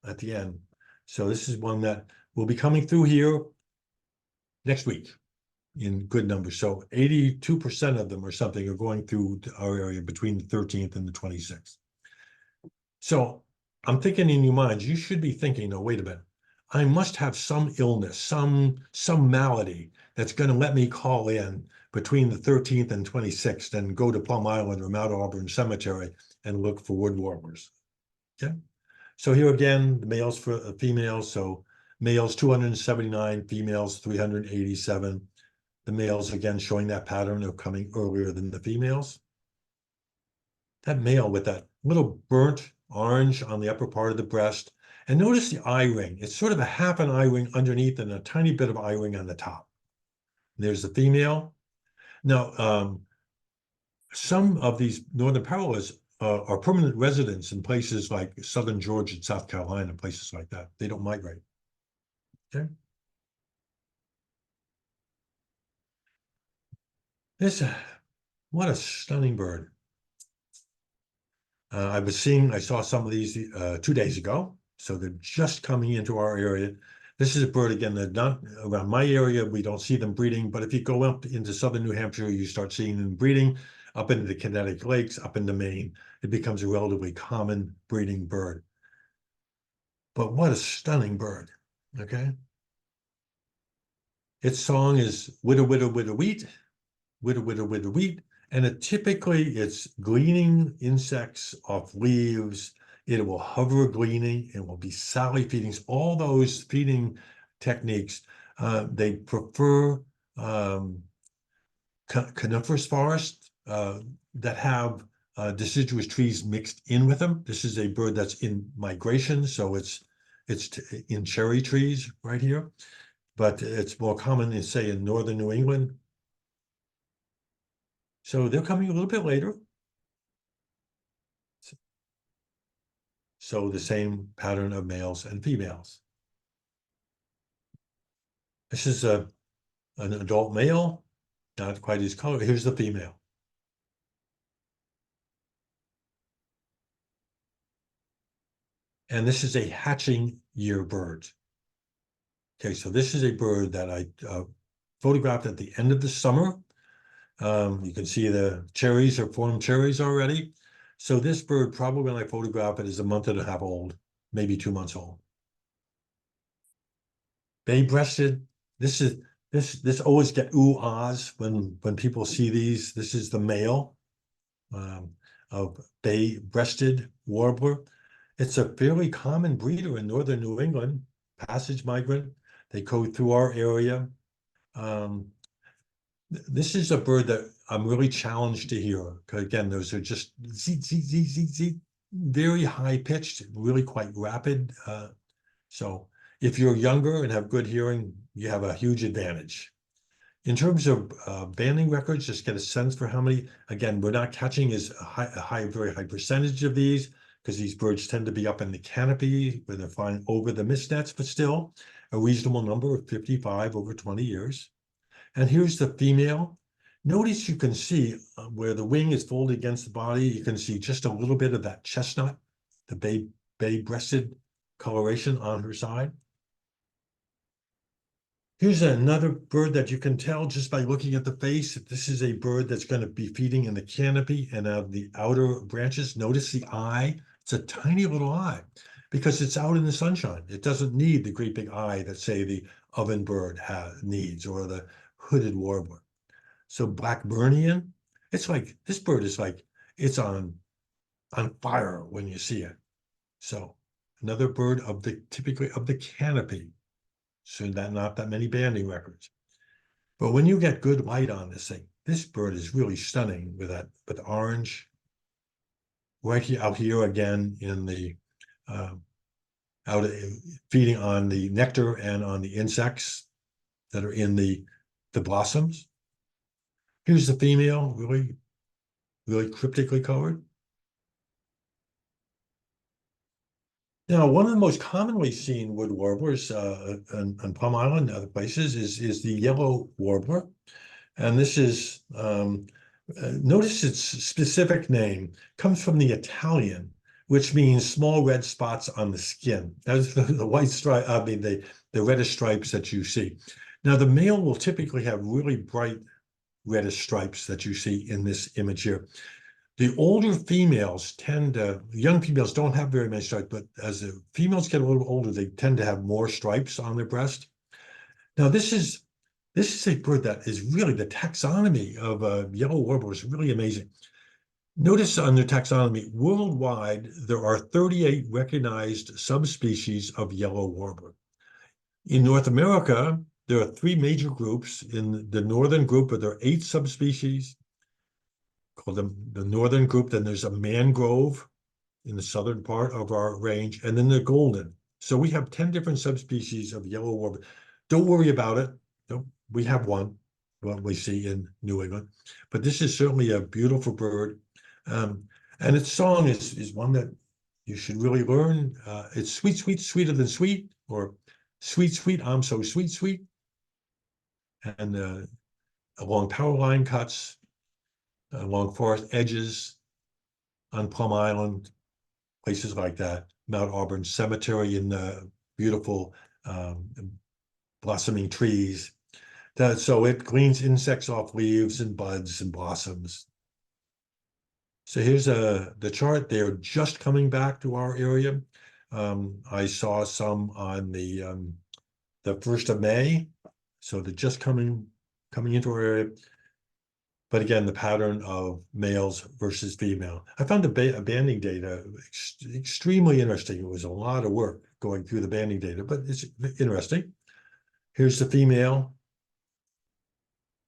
at the end. So this is one that will be coming through here next week in good numbers. So 82% of them or something are going through our area between the 13th and the 26th. So I'm thinking in your minds, you should be thinking, oh, wait a minute, I must have some illness, some malady that's going to let me call in between the 13th and 26th and go to Plum Island or Mount Auburn Cemetery and look for wood warblers. Okay. So here again, the males for females. So males 279, females 387. The males, again, showing that pattern of coming earlier than the females. That male with that little burnt orange on the upper part of the breast. And notice the eye ring. It's sort of a half an eye ring underneath and a tiny bit of eye ring on the top. There's the female. Now, some of these northern parrots are permanent residents in places like southern Georgia and South Carolina, places like that. They don't migrate. Okay. What a stunning bird. I saw some of these 2 days ago. So they're just coming into our area. This is a bird, again, that not around my area, we don't see them breeding, but if you go up into southern New Hampshire, you start seeing them breeding. Up into the Connecticut Lakes, up into Maine, it becomes a relatively common breeding bird. But what a stunning bird, okay? Its song is widder, widder, widder, wheat, widder, widder, widder, wheat. And it's gleaning insects off leaves. It will hover gleaning. It will be sally feedings. All those feeding techniques, they prefer coniferous forests that have deciduous trees mixed in with them. This is a bird that's in migration, so it's in cherry trees right here, but it's more common in, say, in northern New England. So they're coming a little bit later. So the same pattern of males and females. This is an adult male, not quite his color. Here's the female. And this is a hatching year bird. Okay, so this is a bird that I photographed at the end of the summer. You can see the cherries are formed cherries already. So this bird, probably when I photograph it, is a month and a half old, maybe 2 months old. Bay-breasted. This always get ooh-ahs when people see these. This is the male of bay-breasted warbler. It's a fairly common breeder in northern New England, passage migrant. They go through our area. This is a bird that I'm really challenged to hear. Because again, those are just very high pitched, really quite rapid. So if you're younger and have good hearing, you have a huge advantage. In terms of banding records, just get a sense for how many. Again, we're not catching as a very high percentage of these because these birds tend to be up in the canopy where they're flying over the mist nets, but still a reasonable number of 55 over 20 years. And here's the female. Notice you can see where the wing is folded against the body, you can see just a little bit of that chestnut, the bay-breasted coloration on her side. Here's another bird that you can tell just by looking at the face. This is a bird that's going to be feeding in the canopy and out of the outer branches. Notice the eye. It's a tiny little eye because it's out in the sunshine. It doesn't need the great big eye that, say, the ovenbird needs or the hooded warbler. So Blackburnian, it's like, this bird is like, it's on fire when you see it. So another bird of typically of the canopy. So not that many banding records. But when you get good light on this thing, this bird is really stunning with orange. Right here, out here again in the feeding on the nectar and on the insects that are in the blossoms. Here's the female, really, really cryptically colored. Now, one of the most commonly seen wood warblers on Plum Island and other places is the yellow warbler. And this is, notice its specific name comes from the Italian, which means small red spots on the skin. That's the white stripe, I mean, the reddish stripes that you see. Now, the male will typically have really bright reddish stripes that you see in this image here. The older females young females don't have very many stripes, but as the females get a little older, they tend to have more stripes on their breast. Now, this is a bird that is really, the taxonomy of yellow warbler is really amazing. Notice on the taxonomy, worldwide, there are 38 recognized subspecies of yellow warbler. In North America, there are three major groups. In the northern group, there are 8 subspecies, called the northern group. Then there's a mangrove in the southern part of our range, and then the golden. So we have 10 different subspecies of yellow warbler. Don't worry about it. We have one, what we see in New England, but this is certainly a beautiful bird. And its song is one that you should really learn. It's sweet, sweet, sweeter than sweet, or sweet, sweet, I'm so sweet, sweet. And along power line cuts, along forest edges, on Plum Island, places like that, Mount Auburn Cemetery, in the beautiful blossoming trees. So it gleans insects off leaves and buds and blossoms. So here's the chart. They're just coming back to our area. I saw some on the 1st of May. So they're just coming into our area. But again, the pattern of males versus female. I found the banding data extremely interesting. It was a lot of work going through the banding data, but it's interesting. Here's the female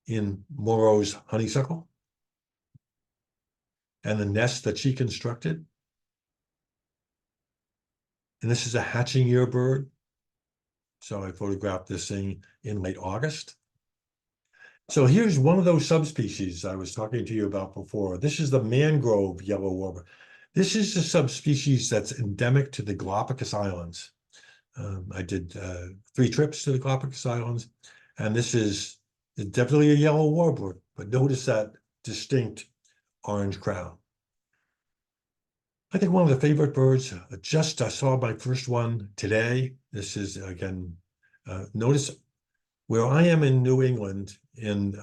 in Morrow's honeysuckle, and the nest that she constructed. And this is a hatching year bird. So I photographed this thing in late August. So here's one of those subspecies I was talking to you about before. This is the mangrove yellow warbler. This is a subspecies that's endemic to the Galapagos Islands. I did 3 trips to the Galapagos Islands, and this is definitely a yellow warbler, but notice that distinct orange crown. I think one of the favorite birds, I saw my first one today. This is, again, notice where I am in New England, in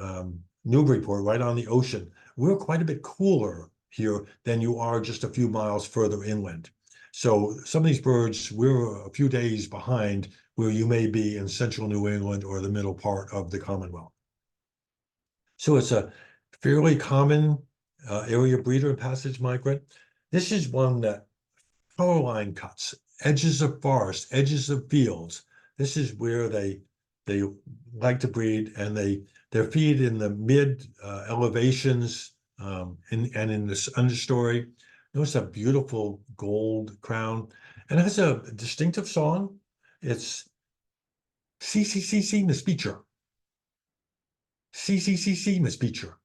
Newburyport, right on the ocean. We're quite a bit cooler here than you are just a few miles further inland. So some of these birds, we're a few days behind where you may be in central New England or the middle part of the Commonwealth. So it's a fairly common area breeder and passage migrant. This is one that power line cuts, edges of forest, edges of fields. This is where they like to breed, and they're feed in the mid elevations and in this understory. Notice a beautiful gold crown, and it has a distinctive song. It's C, Miss Beecher. C, Miss Beecher.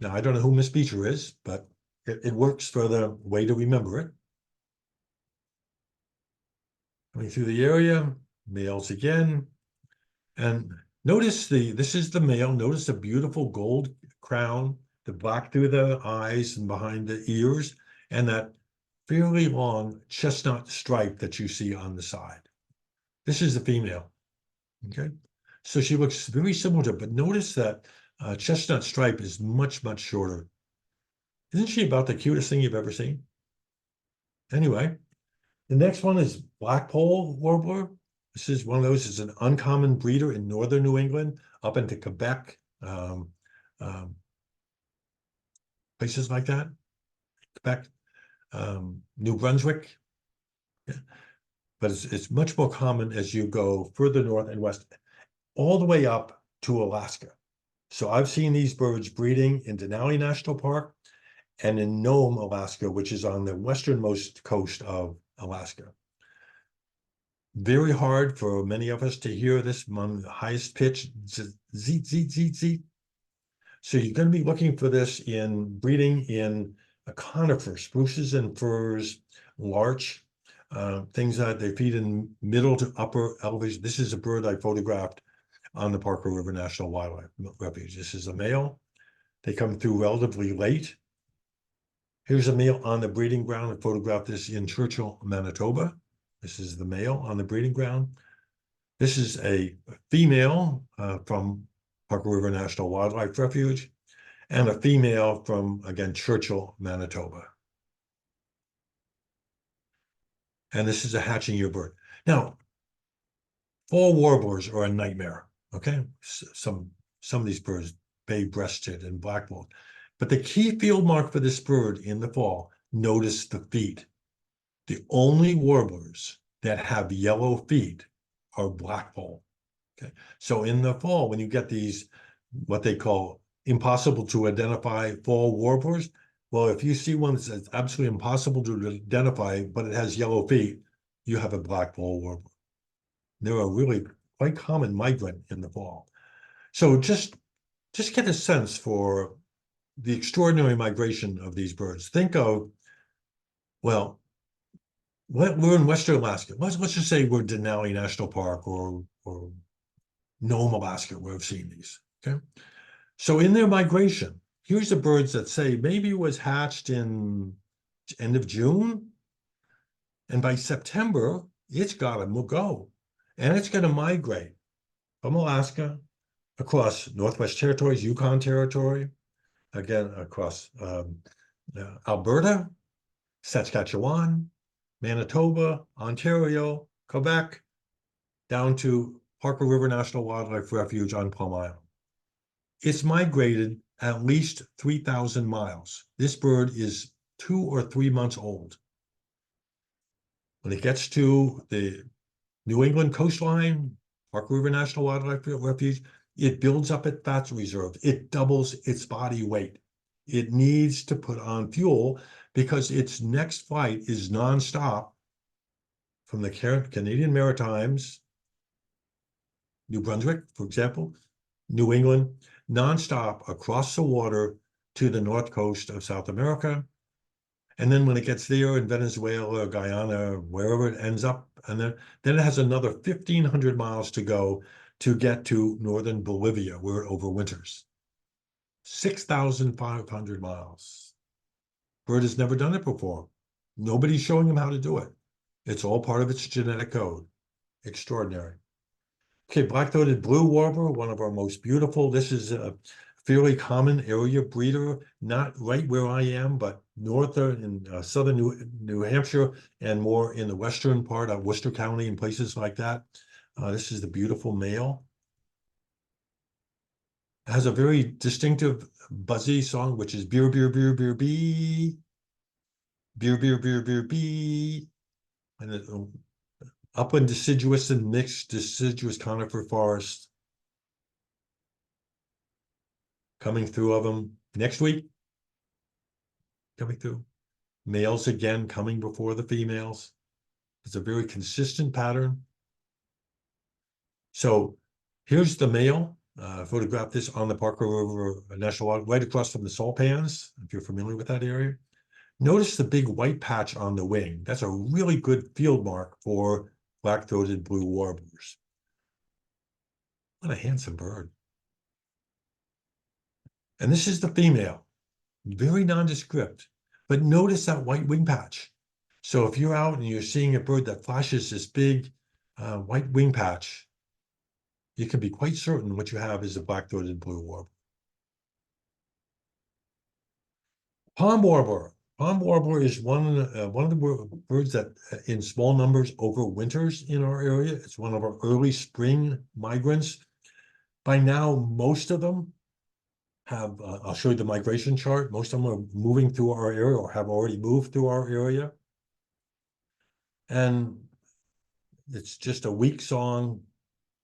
Now, I don't know who Miss Beecher is, but it works for the way to remember it. Coming through the area, males again. And notice this is the male. Notice the beautiful gold crown, the black through the eyes and behind the ears, and that fairly long chestnut stripe that you see on the side. This is the female, okay? So she looks very similar to, but notice that chestnut stripe is much, much shorter. Isn't she about the cutest thing you've ever seen? Anyway, the next one is blackpoll warbler. This is one of those. It's an uncommon breeder in northern New England, up into Quebec, places like that. Quebec, New Brunswick. Yeah. But it's much more common as you go further north and west, all the way up to Alaska. So I've seen these birds breeding in Denali National Park and in Nome, Alaska, which is on the westernmost coast of Alaska. Very hard for many of us to hear this among the highest pitch, zeet, zeet, zeet, zeet. So you're going to be looking for this in breeding in a conifer, spruces and firs, larch, things that they feed in middle to upper elevation. This is a bird I photographed on the Parker River National Wildlife Refuge. This is a male. They come through relatively late. Here's a male on the breeding ground. I photographed this in Churchill, Manitoba. This is the male on the breeding ground. This is a female from Parker River National Wildlife Refuge, and a female from, again, Churchill, Manitoba. And this is a hatching year bird. Now, fall warblers are a nightmare, okay? Some of these birds, bay-breasted and blackballed. But the key field mark for this bird in the fall, notice the feet. The only warblers that have yellow feet are blackpoll, Okay, so in the fall, when you get these, what they call impossible to identify fall warblers, well, if you see one that's absolutely impossible to identify, but it has yellow feet, you have a black fall warbler. They're a really quite common migrant in the fall. So just get a sense for the extraordinary migration of these birds. Think of, well, we're in Western Alaska. Let's just say we're Denali National Park or Nome, Alaska, where I've seen these. Okay, so in their migration, here's the birds that say maybe it was hatched in end of June, and by September it's got to go, and it's going to migrate from Alaska across Northwest Territories, Yukon Territory, again across Alberta, Saskatchewan, Manitoba, Ontario, Quebec, down to Parker River National Wildlife Refuge on Plum Island. It's migrated at least 3,000 miles. This bird is 2 or 3 months old. When it gets to the New England coastline, Parker River National Wildlife Refuge, it builds up its fat reserve. It doubles its body weight. It needs to put on fuel because its next flight is nonstop from the Canadian Maritimes, New Brunswick, for example, New England, nonstop across the water to the north coast of South America. And then when it gets there in Venezuela, Guyana, wherever it ends up, and then it has another 1,500 miles to go to get to northern Bolivia, where it overwinters. 6,500 miles. Bird has never done it before. Nobody's showing him how to do it. It's all part of its genetic code. Extraordinary. Okay, black-throated blue warbler, one of our most beautiful. This is a fairly common area breeder, not right where I am, but north in southern New Hampshire and more in the western part of Worcester County and places like that. This is the beautiful male. It has a very distinctive buzzy song, which is beer, beer, beer, beer, bee. Beer, beer, beer, beer, bee. And it, upland deciduous and mixed deciduous conifer forest coming through of them next week. Coming through. Males again coming before the females. It's a very consistent pattern. So here's the male. Photograph this on the Parker River National Park, right across from the salt pans, if you're familiar with that area. Notice the big white patch on the wing. That's a really good field mark for black-throated blue warblers. What a handsome bird. And this is the female, very nondescript, but notice that white wing patch. So if you're out and you're seeing a bird that flashes this big white wing patch, you can be quite certain what you have is a black-throated blue warbler. Palm warbler. Palm warbler is one of the birds that in small numbers overwinters in our area. It's one of our early spring migrants. By now, most of them have, I'll show you the migration chart. Most of them are moving through our area or have already moved through our area. And it's just a weak song,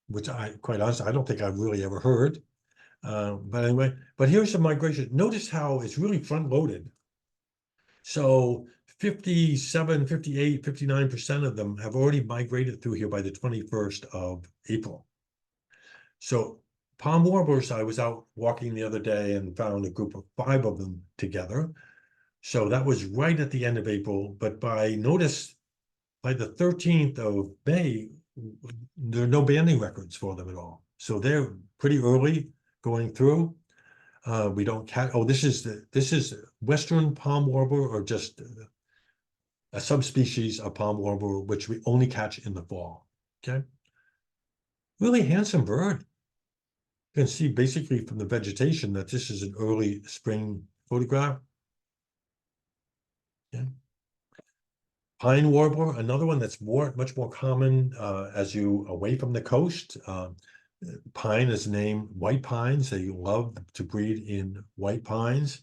which quite honestly, I don't think I've really ever heard. But anyway, but here's the migration. Notice how it's really front loaded. So 57, 58, 59% of them have already migrated through here by the 21st of April. So palm warblers, I was out walking the other day and found a group of 5 of them together. So that was right at the end of April, but by the 13th of May, there are no banding records for them at all. So they're pretty early going through. We don't catch. Oh, this is Western palm warbler, or just a subspecies of palm warbler, which we only catch in the fall. Okay, really handsome bird. You can see basically from the vegetation that this is an early spring photograph. Yeah. Pine warbler, another one that's much more common as you away from the coast. Pine is named white pines. They love to breed in white pines.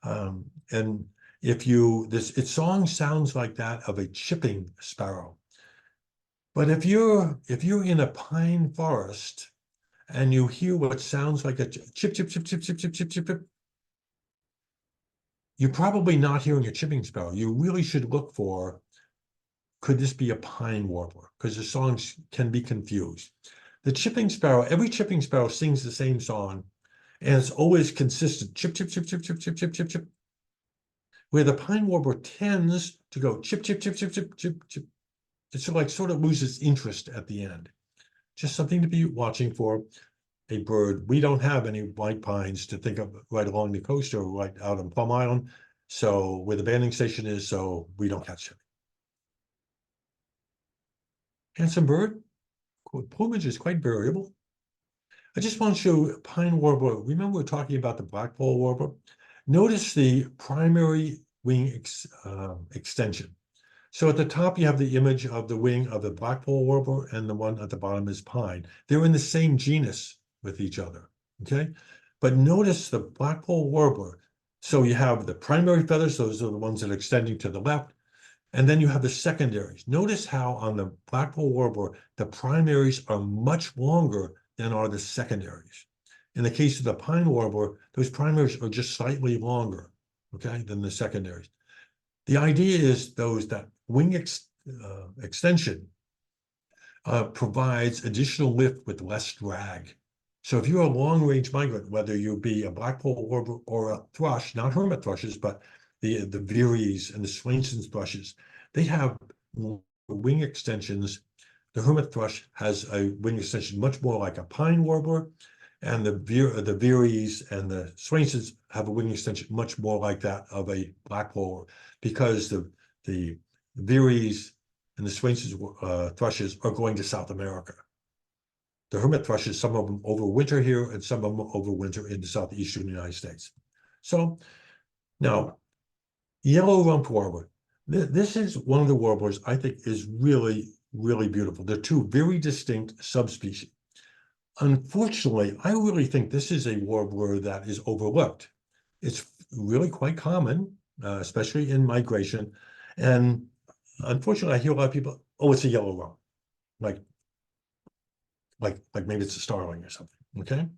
And if its song sounds like that of a chipping sparrow. But if you're in a pine forest and you hear what sounds like a chip, chip, chip, chip, chip, chip, chip, chip, chip, you're probably not hearing a chipping sparrow. You really should look for, could this be a pine warbler? Because the songs can be confused. The chipping sparrow, every chipping sparrow sings the same song, and it's always consistent. Chip, chip, chip, chip, chip, chip, chip, chip, chip. Where the pine warbler tends to go chip, chip, chip, chip, chip, chip, chip. It's like sort of loses interest at the end. Just something to be watching for. A bird. We don't have any white pines to think of right along the coast or right out on Plum Island. So where the banding station is, so we don't catch it. Handsome bird. Plumage is quite variable. I just want to show pine warbler. Remember we're talking about the black-polled warbler? Notice the primary wing extension. So at the top, you have the image of the wing of the black-polled warbler, and the one at the bottom is pine. They're in the same genus with each other, okay? But notice the black-polled warbler. So you have the primary feathers, those are the ones that are extending to the left, and then you have the secondaries. Notice how on the black-polled warbler, the primaries are much longer than are the secondaries. In the case of the pine warbler, those primaries are just slightly longer, okay, than the secondaries. The idea is that wing extension provides additional lift with less drag. So if you're a long-range migrant, whether you be a black-polled warbler or a thrush, not hermit thrushes, but the Veeries and the Swainson's thrushes, they have wing extensions. The hermit thrush has a wing extension much more like a pine warbler, and the Veeries and the Swainson's have a wing extension much more like that of a black-polled, because the Veeries and the Swainson's thrushes are going to South America. The hermit thrushes, some of them overwinter here, and some of them overwinter in the southeastern United States. So now, yellow rump warbler. This is one of the warblers I think is really, really beautiful. They're two very distinct subspecies. Unfortunately, I really think this is a warbler that is overlooked. It's really quite common, especially in migration. And unfortunately, I hear a lot of people, oh, it's a yellow rump. Like maybe it's a starling or something, okay?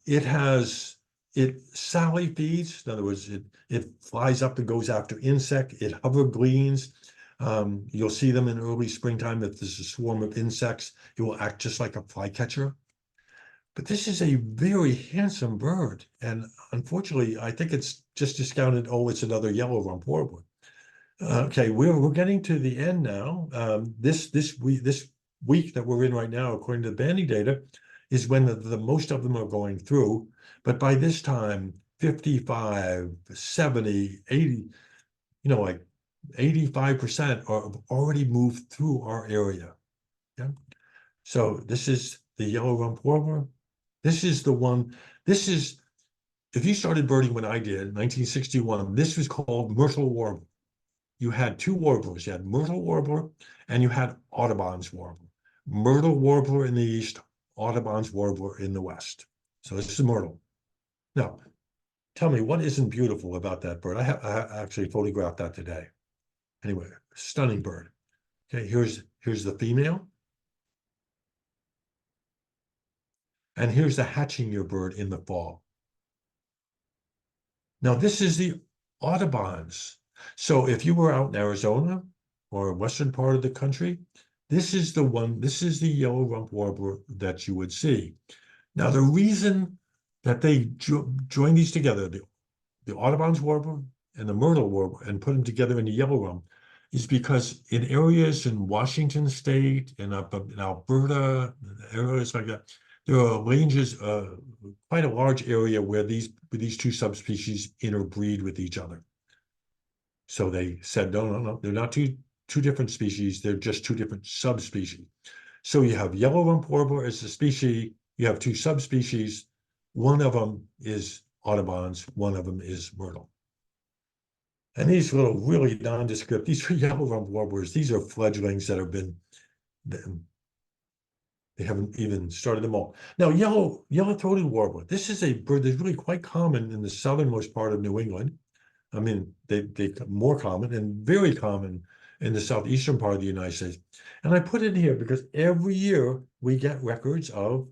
It sally feeds. In other words, it flies up and goes after insect. It hover gleans. You'll see them in early springtime. If there's a swarm of insects, it will act just like a flycatcher. But this is a very handsome bird. And unfortunately, I think it's just discounted, oh, it's another yellow rump warbler. Okay, we're getting to the end now. This week that we're in right now, according to the banding data, is when the most of them are going through. But by this time, 55, 70, 80, like 85% are already moved through our area. Yeah. So this is the yellow rump warbler. This is the one, if you started birding when I did in 1961, this was called myrtle warbler. You had two warblers. You had myrtle warbler and you had Audubon's warbler. Myrtle warbler in the east, Audubon's warbler in the west. So this is myrtle. Now, tell me, what isn't beautiful about that bird? I actually photographed that today. Anyway, stunning bird. Okay, here's the female. And here's the hatching year bird in the fall. Now, this is the Audubon's. So if you were out in Arizona or western part of the country, this is the yellow rump warbler that you would see. Now, the reason that they join these together, the Audubon's warbler and the myrtle warbler, and put them together in the yellow rump, is because in areas in Washington State and up in Alberta, areas like that, there are ranges, quite a large area where these two subspecies interbreed with each other. So they said, no, they're not two different species, they're just two different subspecies. So you have yellow rump warbler as a species, you have two subspecies, one of them is Audubon's, one of them is myrtle. And these little really nondescript, these are yellow rump warblers, these are fledglings that have been, they haven't even started them all. Now, yellow-throated warbler, this is a bird that's really quite common in the southernmost part of New England. I mean, they more common and very common in the southeastern part of the United States. And I put it here because every year we get records of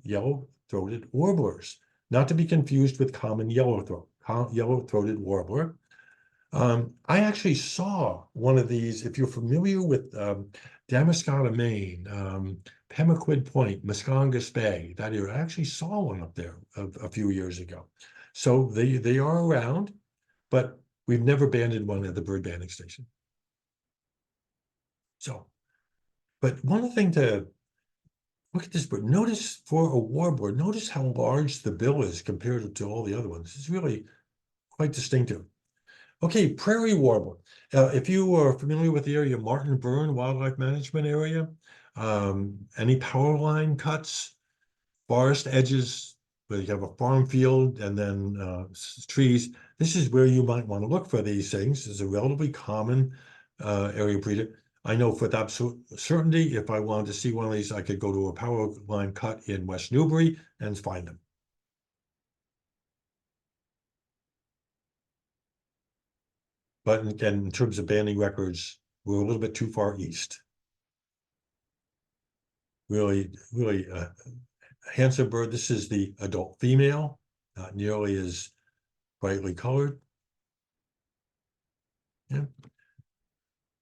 yellow-throated warblers, not to be confused with common yellow-throated warbler. I actually saw one of these, if you're familiar with Damariscotta, Maine, Pemaquid Point, Muscongas Bay, that area. I actually saw one up there a few years ago. So they are around, but we've never banded one at the bird banding station. So, but one thing to look at this bird, notice for a warbler, notice how large the bill is compared to all the other ones. It's really quite distinctive. Okay, prairie warbler. If you are familiar with the area, Martin Burn Wildlife Management Area, any power line cuts, forest edges, where you have a farm field and then trees, this is where you might want to look for these things. It's a relatively common area breeder. I know with absolute certainty, if I wanted to see one of these, I could go to a power line cut in West Newbury and find them. But again, in terms of banding records, we're a little bit too far east. Really, really handsome bird. This is the adult female, not nearly as brightly colored. Yeah.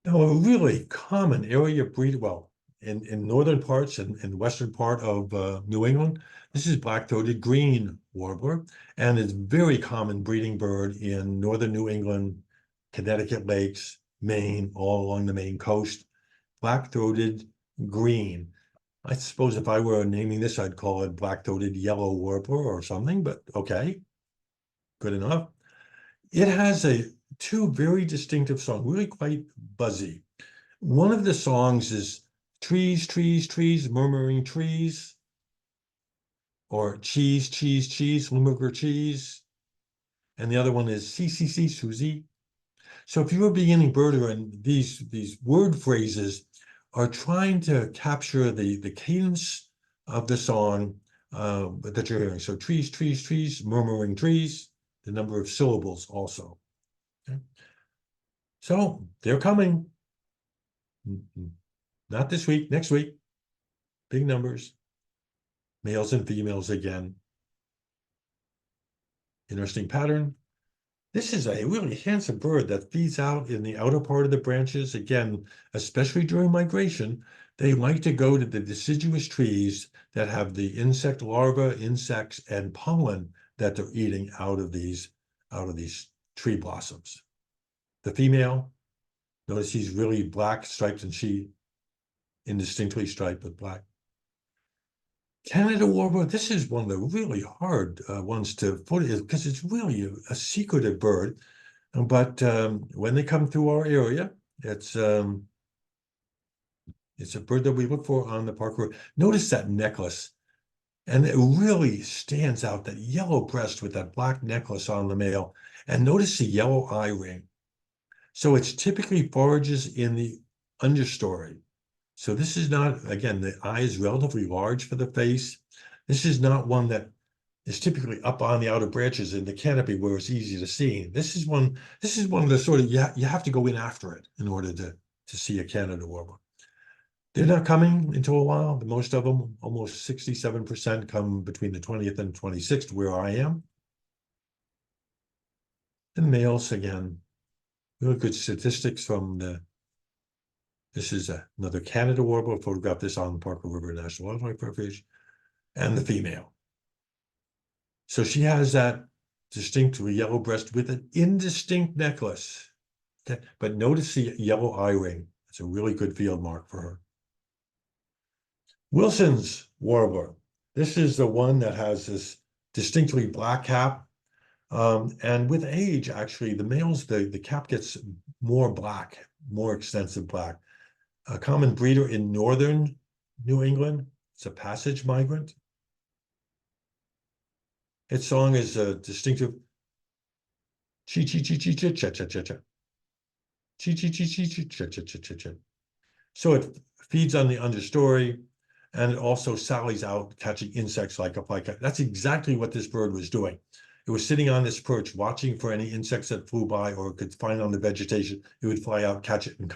Now, a really common area breed, well, in northern parts and western part of New England, this is black-throated green warbler, and it's a very common breeding bird in northern New England, Connecticut lakes, Maine, all along the Maine coast. Black-throated green. I suppose if I were naming this, I'd call it black-throated yellow warbler or something, but okay, good enough. It has two very distinctive songs, really quite buzzy. One of the songs is trees, trees, trees, murmuring trees, or cheese, cheese, cheese, Limburger cheese. And the other one is C, Susie. So if you're a beginning birder and these word phrases are trying to capture the cadence of the song that you're hearing. So trees, trees, trees, murmuring trees, the number of syllables also. Okay. So they're coming. Not this week, next week. Big numbers. Males and females again. Interesting pattern. This is a really handsome bird that feeds out in the outer part of the branches. Again, especially during migration, they like to go to the deciduous trees that have the insect larvae, insects, and pollen that they're eating out of these tree blossoms. The female, notice he's really black striped and she indistinctly striped with black. Canada warbler, this is one of the really hard ones to put because it's really a secretive bird. But when they come through our area, it's a bird that we look for on the park road. Notice that necklace. And it really stands out, that yellow breast with that black necklace on the male. And notice the yellow eye ring. So it's typically forages in the understory. So this is not, again, the eye is relatively large for the face. This is not one that is typically up on the outer branches in the canopy where it's easy to see. This is one of the sort of, you have to go in after it in order to see a Canada warbler. They're not coming until a while. Most of them, almost 67%, come between the 20th and 26th, where I am. And males, again, really good statistics from this is another Canada warbler. I photographed this on Parker River National Wildlife Refuge, and the female. So she has that distinctly yellow breast with an indistinct necklace. Okay. But notice the yellow eye ring. It's a really good field mark for her. Wilson's warbler. This is the one that has this distinctly black cap. And with age, actually, the males, the cap gets more black, more extensive black. A common breeder in northern New England. It's a passage migrant. Its song is a distinctive chi chi chi chi cha cha cha cha cha. Chi chi chi chi chi cha cha cha cha cha. So it feeds on the understory, and it also sallies out catching insects like a flycat. That's exactly what this bird was doing. It It was sitting on this perch, watching for any insects that flew by or could find on the vegetation. It would fly out, catch it, and